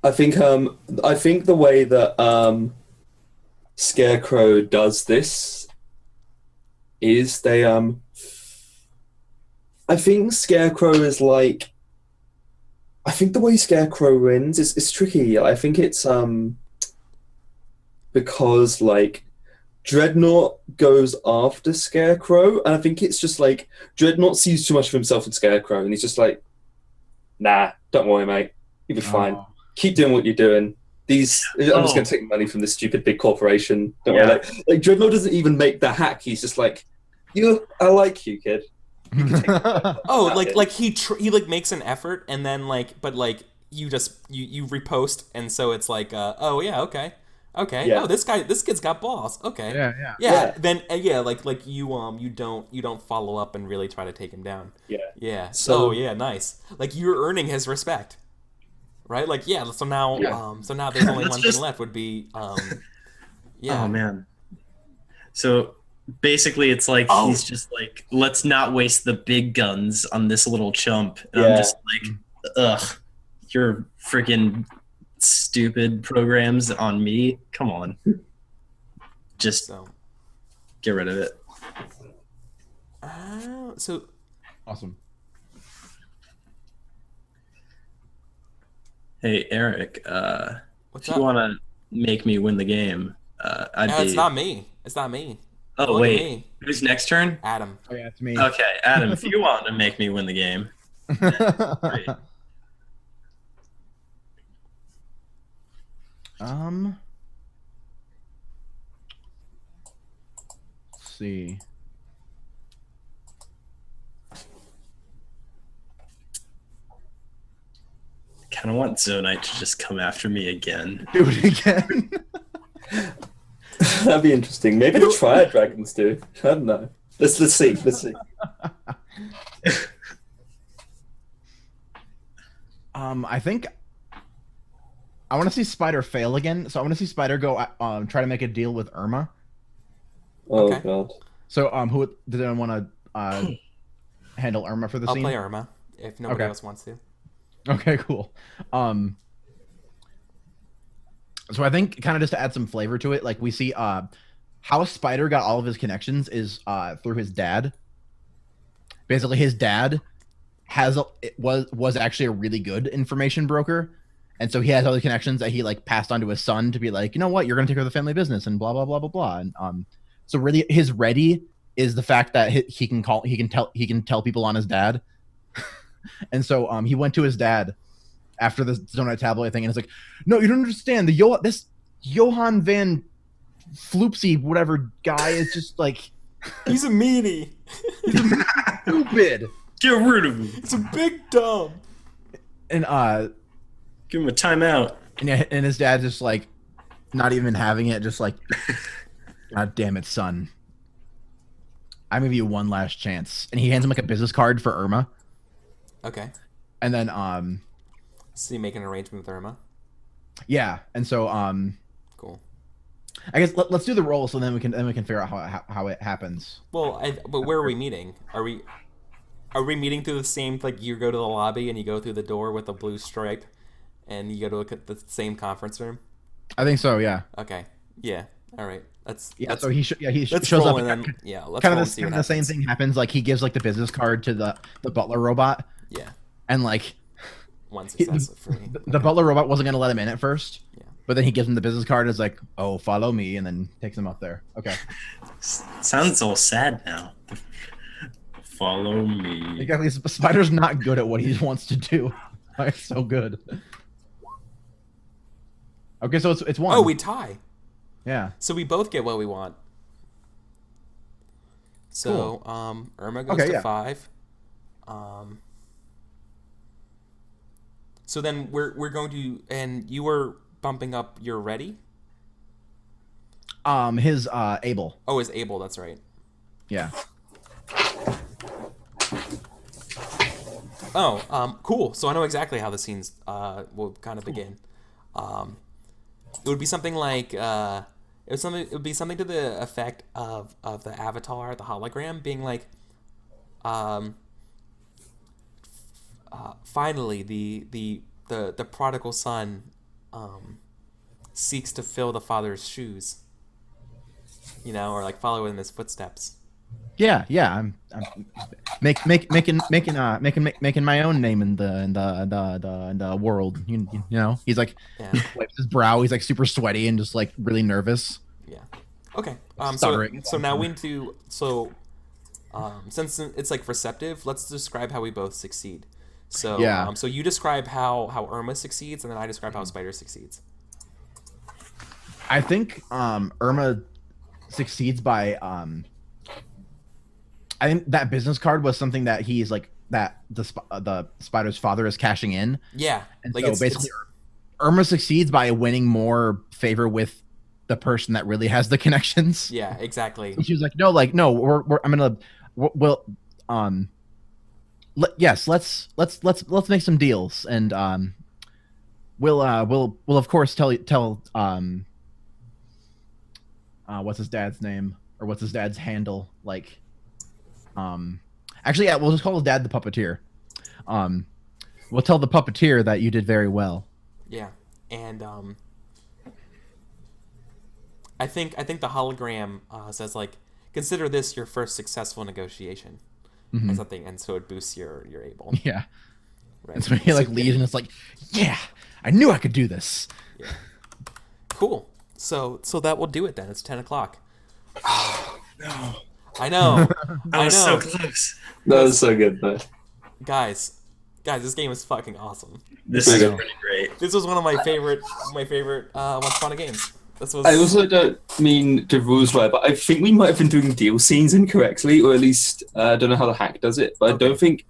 I think the way that Scarecrow does this is they I think Scarecrow is like I think the way Scarecrow wins is tricky. I think it's because like Dreadnought goes after Scarecrow, and I think it's just like Dreadnought sees too much of himself in Scarecrow, and he's just like, "Nah, don't worry, mate. You'll be fine. Oh. Keep doing what you're doing. I'm just going to take money from this stupid big corporation. Don't worry." Like Dreadnought doesn't even make the hack. He's just like, I like you, kid. You can take Oh, like he like makes an effort, and then but you just you repost, and so it's like oh yeah, okay. Yeah. Oh, this kid's got balls. Okay. Yeah. Then like you don't follow up and really try to take him down. Yeah. So- Oh yeah, nice. Like you're earning his respect, right? Like yeah. So now there's only one thing left would be yeah. Oh man. So basically, it's like he's just like, let's not waste the big guns on this little chump. And I'm just like, ugh, you're freaking stupid programs on me. Come on, just get rid of it. So Awesome. Hey Eric, what's if up? you want to make me win the game, I'd be. It's not me. It's not me. Oh Look at wait, me. who's next turn? Adam. Oh yeah, it's me. Okay, Adam, if you want to make me win the game, great. Let's see. Kind of want Zonite to just come after me again. Do it again. That'd be interesting. Maybe the Triad Dragons do. I don't know. Let's see. I think I want to see Spider fail again. So I want to see Spider go try to make a deal with Irma. Oh Okay. god. So who did anyone want to handle Irma for the I'll scene? play Irma if nobody Okay. else wants to. Okay, cool. So I think kind of just to add some flavor to it, like we see how Spider got all of his connections is through his dad. basically his dad was actually a really good information broker, and so he has other connections that he like passed on to his son to be like, you know what, you're gonna take care of the family business and blah blah blah blah blah. And so really his ready is the fact that he can tell people on his dad. And so he went to his dad after the Zonite tabloid thing, and it's like, no, you don't understand. This Johann van Floopsy whatever guy is just like, he's a meanie. He's stupid. Get rid of him. It's a big dumb. And give him a timeout. And his dad just like, not even having it, just like, God damn it, son. I'm gonna give you one last chance. And he hands him like a business card for Irma. Okay. And then so you make an arrangement with Irma? Yeah. And so cool. I guess let's do the roll, so then we can figure out how it happens. Well, but where are we meeting? Are we meeting through the same, like, you go to the lobby and you go through the door with a blue stripe and you go to look at the same conference room? I think so, yeah. Okay. Yeah. All right. That's so he let's shows roll up. And then, yeah, let's kind roll of and see what the same thing happens. Like he gives like the business card to the butler robot. Yeah. And like one success for me. The butler robot wasn't gonna let him in at first. Yeah. But then he gives him the business card and is like, oh, follow me, and then takes him up there. Okay. Sounds all sad now. Follow me. Exactly. Spider's not good at what he wants to do. It's so good. Okay, so it's one. Oh, we tie. Yeah. So we both get what we want. So, Cool. Irma goes to 5. So then we're going to, and you were bumping up your ready? His Abel. Oh, his Abel, that's right. Yeah. Oh, cool. So I know exactly how the scenes will kind of begin. It would be something like it would be something to the effect of the avatar, the hologram, being like, finally the prodigal son seeks to fill the father's shoes, or like follow in his footsteps. Yeah. I'm making my own name in the world. You know, he's like, he wipes his brow. He's like super sweaty and just like really nervous. Yeah. Okay. Stuttering. So now we need to since it's like receptive, let's describe how we both succeed. So yeah. So you describe how Irma succeeds, and then I describe how Spider succeeds. I think Irma succeeds by I think that business card was something that he's like that the Spider's father is cashing in. Yeah. And like so basically Irma succeeds by winning more favor with the person that really has the connections. Yeah, exactly. And she was like, no, let's make some deals, and we'll of course tell what's his dad's name, or what's his dad's handle, like actually, yeah, we'll just call his dad the puppeteer. We'll tell the puppeteer that you did very well. Yeah. And I think the hologram says like, consider this your first successful negotiation. Mm-hmm. Or something, and so it boosts your Able. Yeah. Right. And so he like leaves, and it's like, yeah, I knew I could do this. Yeah. Cool. So that will do it then. It's 10 o'clock. Oh no. I know. I was so close. That was so good though. Guys, this game is fucking awesome. This is pretty great. This was one of my favorite Once Upon a Games. I also don't mean to rules right, but I think we might have been doing deal scenes incorrectly, or at least I don't know how the hack does it. But okay. I don't think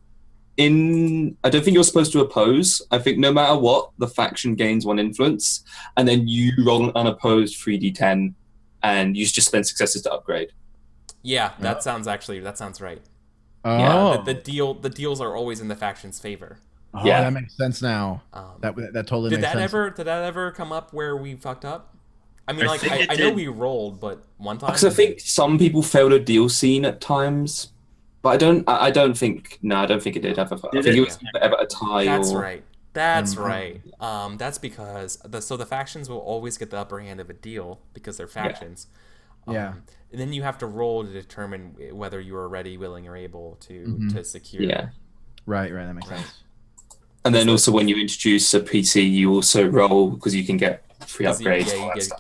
you're supposed to oppose. I think no matter what, the faction gains 1 influence, and then you roll an unopposed 3d10, and you just spend successes to upgrade. Yeah, that sounds right. Oh. Yeah, the deals are always in the faction's favor. Oh, yeah, that makes sense now. That totally makes sense. Did that ever come up where we fucked up? I mean, I know we rolled, but one time. Because I think some people failed a deal scene at times, but I don't think it did ever. I think it was ever a tie. That's right. That's right. That's because the factions will always get the upper hand of a deal because they're factions. Yeah. and then you have to roll to determine whether you are ready, willing, or able to secure. Yeah. Right. That makes sense. And then also when you introduce a PC, you also roll because you can get free upgrades.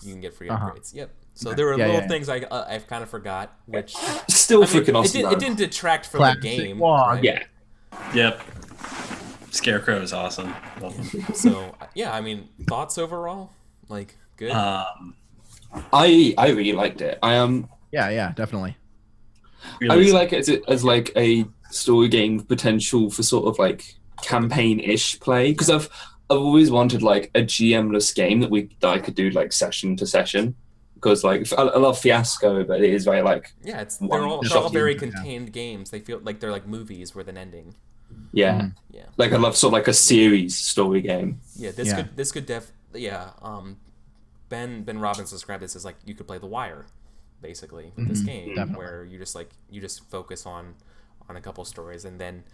You can get free upgrades. Yep. So there were little things I've kind of forgot, which still freaking awesome. It didn't detract from the game. Right? Yeah. Yep. Scarecrow is awesome. So I mean, thoughts overall? Like, good. I really liked it. Yeah, definitely. I really like it as like a story game with potential for sort of like campaign-ish play, because I've always wanted like a GM-less game that I could do like session to session, because like I love Fiasco, but it is very like they're all very contained games. They feel like they're like movies with an ending. Yeah. Like I love sort of like a series story game. Yeah, this could Ben Robbins described this as like you could play The Wire, basically, with this game, where you just focus on a couple stories, and then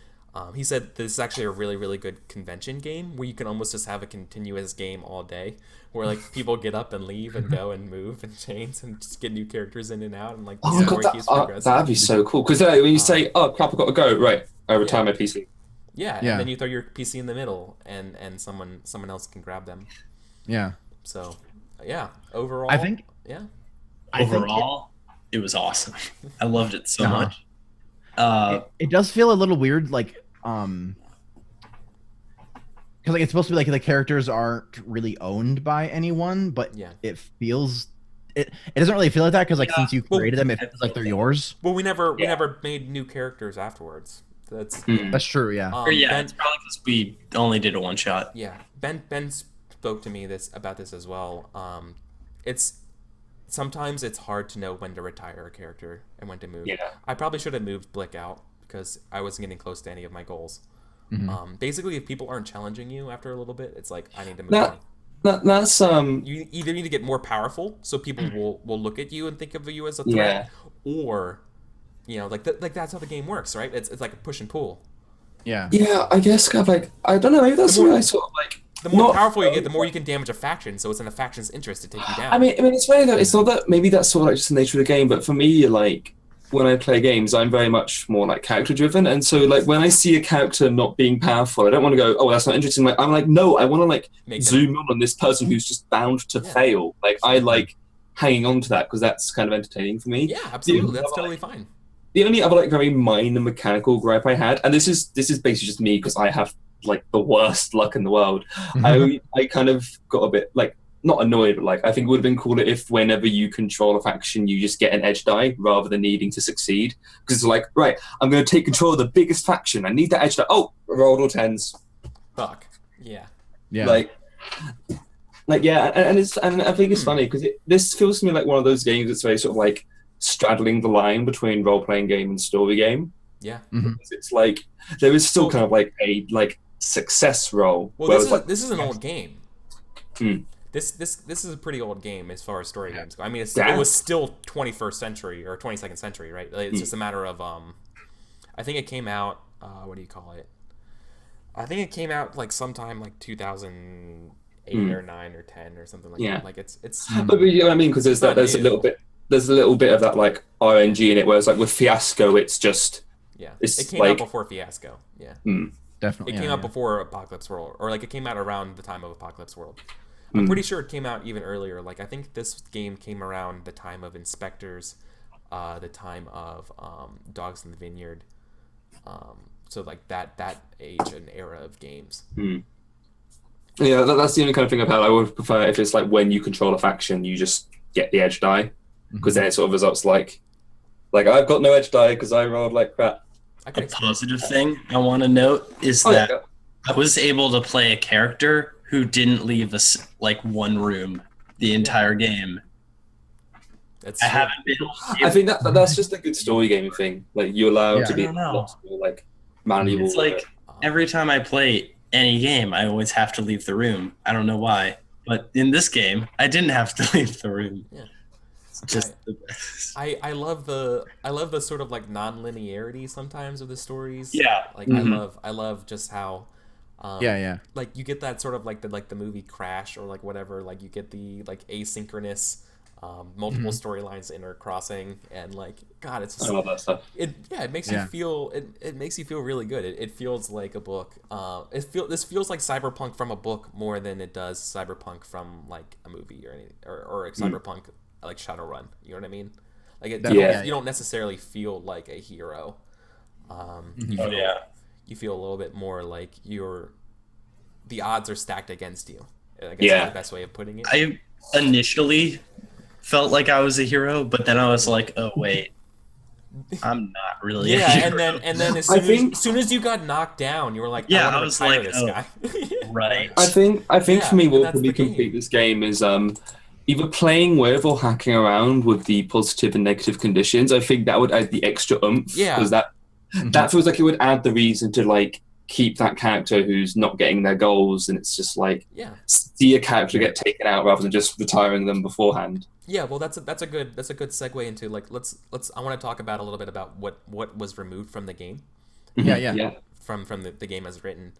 he said this is actually a really, really good convention game where you can almost just have a continuous game all day, where like people get up and leave and go and move and change and just get new characters in and out, and like the story keeps progressing. That'd be so cool, because when you say, "Oh crap, I've got to go," right? I retire my PC. Yeah, and then you throw your PC in the middle, and someone else can grab them. Yeah. So, overall, I think. Yeah. Overall, it was awesome. I loved it so much. It does feel a little weird, like, because like it's supposed to be like the characters aren't really owned by anyone, but it feels. It doesn't really feel like that because like since you created them, it feels like they're yours. Well, we never made new characters afterwards. That's true. Yeah. It's probably because we only did a one shot. Yeah. Ben spoke to me about this as well. Sometimes it's hard to know when to retire a character and when to move. Yeah. I probably should have moved Blick out because I wasn't getting close to any of my goals. Basically, if people aren't challenging you after a little bit, it's like I need to move. That's You either need to get more powerful so people will look at you and think of you as a threat, or like that's how the game works, right? It's like a push and pull. Yeah. Yeah, I guess kind of like I don't know. Maybe that's what I sort of like. The more powerful you get, the more you can damage a faction. So it's in a faction's interest to take you down. I mean, it's funny though. It's not that maybe that's sort of like just the nature of the game, but for me, like when I play games, I'm very much more like character driven, and so like when I see a character not being powerful, I don't want to go, oh, that's not interesting. Like, I'm like, no, I want to like zoom in on this person who's just bound to fail. Like I like hanging on to that because that's kind of entertaining for me. Yeah, absolutely, that's totally fine. The only other like very minor mechanical gripe I had, and this is basically just me because I have like the worst luck in the world. I kind of got a bit like not annoyed, but like I think it would have been cooler if whenever you control a faction, you just get an edge die rather than needing to succeed. Because it's like, right, I'm going to take control of the biggest faction. I need that edge die. Oh, rolled all tens. Fuck. Yeah. Yeah. Like yeah, and I think it's funny because this feels to me like one of those games that's very sort of like straddling the line between role playing game and story game. Yeah. It's like there is still kind of like a like success role. Well, this is an old game. This is a pretty old game as far as story games go. I mean, it was still 21st century or 22nd century, right? It's just a matter of I think it came out. What do you call it? I think it came out like sometime like 2008 or 9 or 10 or something like that. Like it's. But you know what I mean? Because there's a little bit of that like RNG in it, whereas like with Fiasco, it's just. Yeah, it came out before Fiasco. Yeah, definitely. It came out before Apocalypse World, or like it came out around the time of Apocalypse World. I'm pretty sure it came out even earlier. Like I think this game came around the time of Inspectors, the time of Dogs in the Vineyard. So like that age and era of games. Yeah, that's the only kind of thing I've had. I would prefer if it's like when you control a faction, you just get the edge die, because then it sort of results like I've got no edge die because I rolled like crap. A positive thing I want to note is that I was able to play a character who didn't leave us like one room the entire game. That's haven't been. I think that's just a good story gaming thing. Like you're allowed to be lots more like malleable. It's like every time I play any game, I always have to leave the room. I don't know why, but in this game, I didn't have to leave the room. Yeah. Just the best. I love the sort of like non-linearity sometimes of the stories. Yeah. Like I love just how like you get that sort of like the movie Crash or like whatever, like you get the like asynchronous multiple storylines intercrossing, and like God, it's just, I love that stuff. It makes you feel it makes you feel really good. It feels like a book. This feels like Cyberpunk from a book more than it does Cyberpunk from like a movie or anything, or a Cyberpunk like Shadowrun. You know what I mean? Like you don't necessarily feel like a hero. You feel a little bit more like the odds are stacked against you. I guess is the best way of putting it. I initially felt like I was a hero, but then I was like, oh wait, I'm not really a hero. and then as soon as you got knocked down, you were like, I was like, this guy. Right. I think for me, what would complete this game is either playing with or hacking around with the positive and negative conditions. I think that would add the extra oomph. Yeah. Because that feels like it would add the reason to like keep that character who's not getting their goals, and it's just like see a character get taken out rather than just retiring them beforehand. Yeah, well, that's a good segue into like let's I want to talk about a little bit about what was removed from the game. Yeah. From the game as written.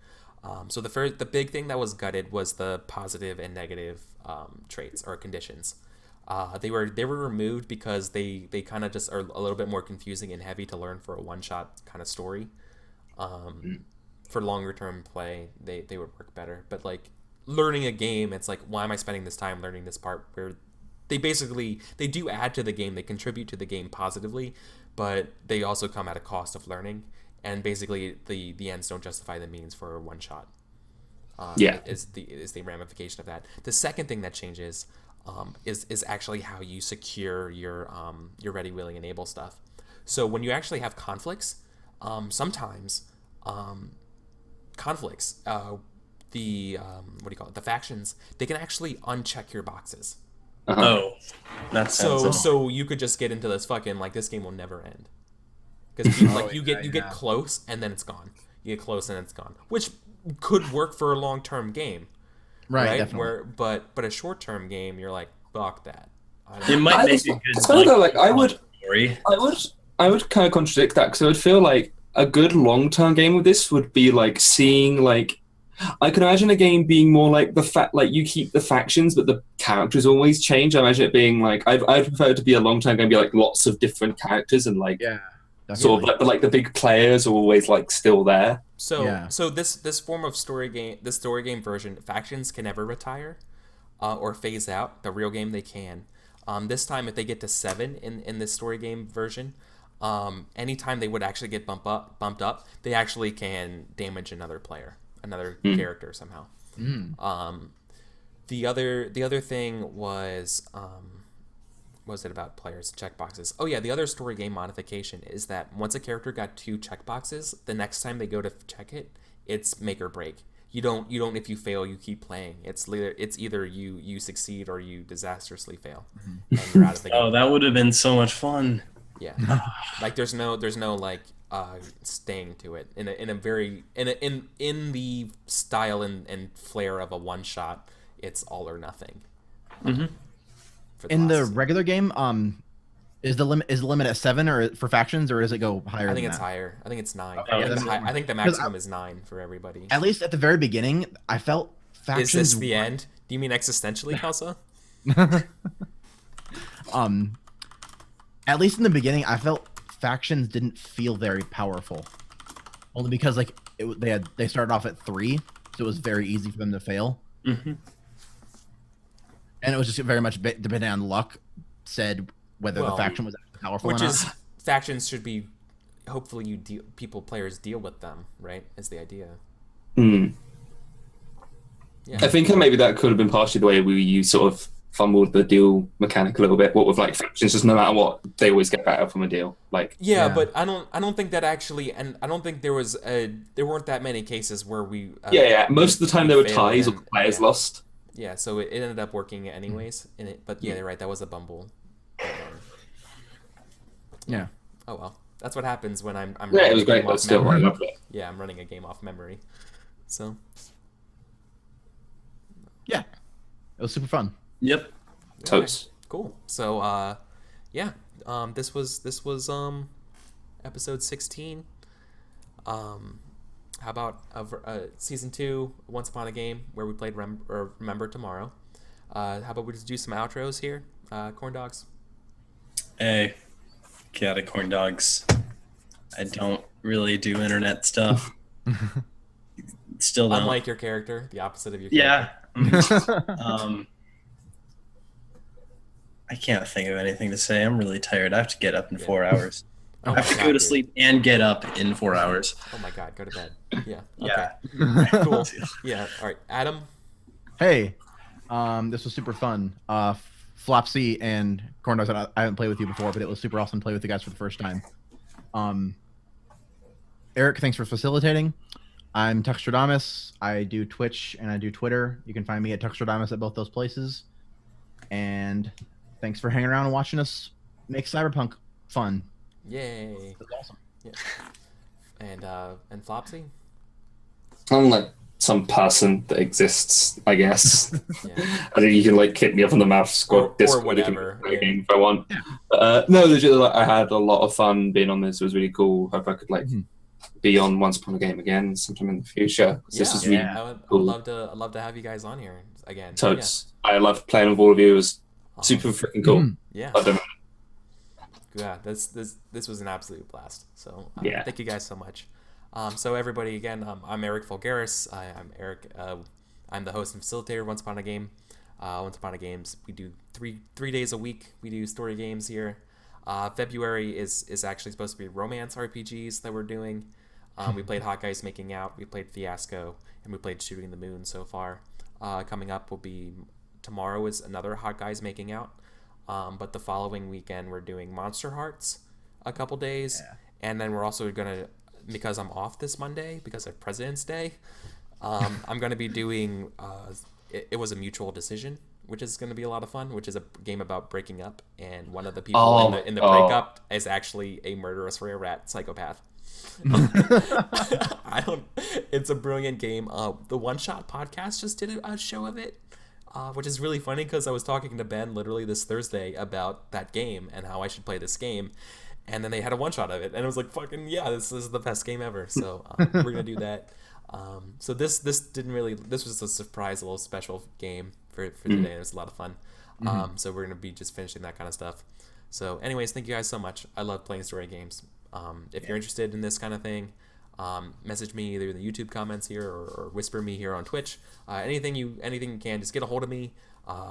So the big thing that was gutted was the positive and negative traits or conditions. They were removed because they kind of just are a little bit more confusing and heavy to learn for a one-shot kind of story. For longer term play, they would work better. But like learning a game, it's like, why am I spending this time learning this part where they do add to the game, they contribute to the game positively, but they also come at a cost of learning. And basically the ends don't justify the means for a one shot. Is the ramification of that. The second thing that changes is actually how you secure your ready, willing, and able stuff. So when you actually have conflicts, sometimes the factions, they can actually uncheck your boxes. Oh, that's so you could just get into this fucking like this game will never end because you get close and then it's gone. You get close and it's gone, which could work for a long term game, right? Definitely. But a short term game, you're like fuck that. It might make a good story. I would kind of contradict that because I would feel like a good long-term game with this would be like seeing like I can imagine a game being more like the fact like you keep the factions but the characters always change. I imagine it being like I'd prefer it to be a long-term game, be like lots of different characters and like sort of like but like the big players are always like still there. So this form of story game version, factions can never retire or phase out. The real game they can. This time if they get to 7 in this story game version. Anytime they would actually get bumped up, they actually can damage another player, another character somehow. The other thing was it about players checkboxes? Oh yeah, the other story game modification is that once a character got 2 checkboxes, the next time they go to check it, it's make or break. You don't if you fail, you keep playing. It's either you succeed or you disastrously fail, and you're out of the game. Oh, that would have been so much fun. Yeah, like there's no like staying to it in the style and flair of a one shot. It's all or nothing. In the regular game, is the limit at 7 or for factions, or does it go higher? I think it's higher. I think it's 9. I think the maximum is 9 for everybody. At least at the very beginning, I felt factions. Is this the end? Do you mean existentially, Kelsa? At least in the beginning, I felt factions didn't feel very powerful. Only because like they started off at 3, so it was very easy for them to fail. And it was just very much depending on luck, said whether the faction was powerful or not. Which is factions should be. Hopefully, players deal with them. Right, is the idea. Yeah. I think maybe that could have been partially the way you sort of fumbled the deal mechanic a little bit. What with like factions, just no matter what, they always get better from a deal. Like but I don't think that actually, and I don't think there weren't that many cases where we. Most of the time there were ties or players lost. Yeah, so it ended up working anyways. But you're right, that was a bumble. Yeah. Oh well, that's what happens when I'm. It was great, but still, I loved it. Yeah, I'm running a game off memory, so. Yeah, it was super fun. Yep. Totes. Cool. So, this was episode 16. How about season 2, Once Upon a Game, where we played Remember Tomorrow. How about we just do some outros here? Corn Dogs. Hey, Chaoticcorndogs. I don't really do internet stuff. Still don't. Unlike your character, the opposite of your Yeah. character. I can't think of anything to say. I'm really tired. I have to get up in 4 hours. Oh I have to go to sleep and get up in 4 hours. Oh my god, go to bed. Yeah. Yeah. Okay. Cool. Yeah. All right, Adam. Hey, this was super fun. Flopsy and Corn Dogs, I haven't played with you before, but it was super awesome to play with you guys for the first time. Eric, thanks for facilitating. I'm Tuxtradamus. I do Twitch and I do Twitter. You can find me at Tuxtradamus at both those places. And thanks for hanging around and watching us make Cyberpunk fun. Yay. That's awesome. Yeah. And Flopsy? I'm like some person that exists, I guess. Yeah. I think you can like hit me up on the Math Squad Discord whatever. Game if I want. No, legit, like, I had a lot of fun being on this. It was really cool. Hope I could like be on Once Upon a Game again sometime in the future. This was really I would cool. love to have you guys on here again. Totes. I love playing with all of you. It was super freaking cool. Yeah. Loved it. Yeah, this was an absolute blast. So Yeah. thank you guys so much. So everybody, again, I'm EricVulgaris. I'm Eric. I'm the host and facilitator of Once Upon a Game. Once Upon a Games, we do three days a week. We do story games here. February is actually supposed to be romance RPGs that we're doing. We played Hot Guys Making Out, we played Fiasco, and we played Shooting the Moon so far. Coming up will be tomorrow is another Hot Guys Making Out. But the following weekend we're doing Monster Hearts a couple days, and then we're also gonna, because I'm off this Monday because of President's Day, I'm gonna be doing it was a mutual decision, which is gonna be a lot of fun, which is a game about breaking up, and one of the people in the breakup is actually a murderous rare rat psychopath. It's a brilliant game. The One Shot podcast just did a show of it. Which is really funny because I was talking to Ben literally this Thursday about that game and how I should play this game, and then they had a one shot of it, and it was like, fucking yeah, this is the best game ever. So we're gonna do that. So this was a surprise, a little special game for today. It was a lot of fun. So we're gonna be just finishing that kind of stuff. So anyways, thank you guys so much. I love playing story games. If you're interested in this kind of thing, message me either in the YouTube comments here or whisper me here on Twitch. Anything you can, just get a hold of me.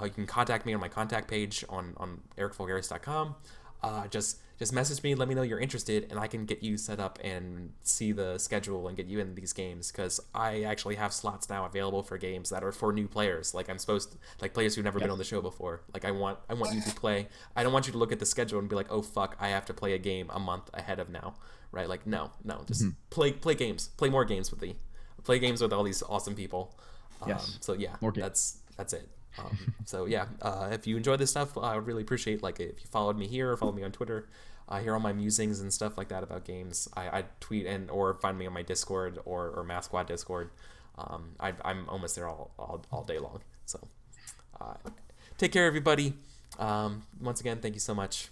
You can contact me on my contact page on EricVulgaris.com. Just message me, let me know you're interested, and I can get you set up and see the schedule and get you in these games, because I actually have slots now available for games that are for new players. Like players who've never been on the show before. Like I want you to play. I don't want you to look at the schedule and be like, oh fuck, I have to play a game a month ahead of now. Right? Like no, just play games. Play more games with me. Play games with all these awesome people. So yeah, that's it. So yeah, if you enjoy this stuff, I would really appreciate if you followed me here or follow me on Twitter. Hear all my musings and stuff like that about games. I tweet or find me on my Discord or Math Squad Discord. I'm almost there all day long. So take care, everybody. Once again, thank you so much.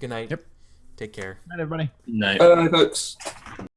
Good night. Yep. Take care. Night, everybody. Night. Bye, folks.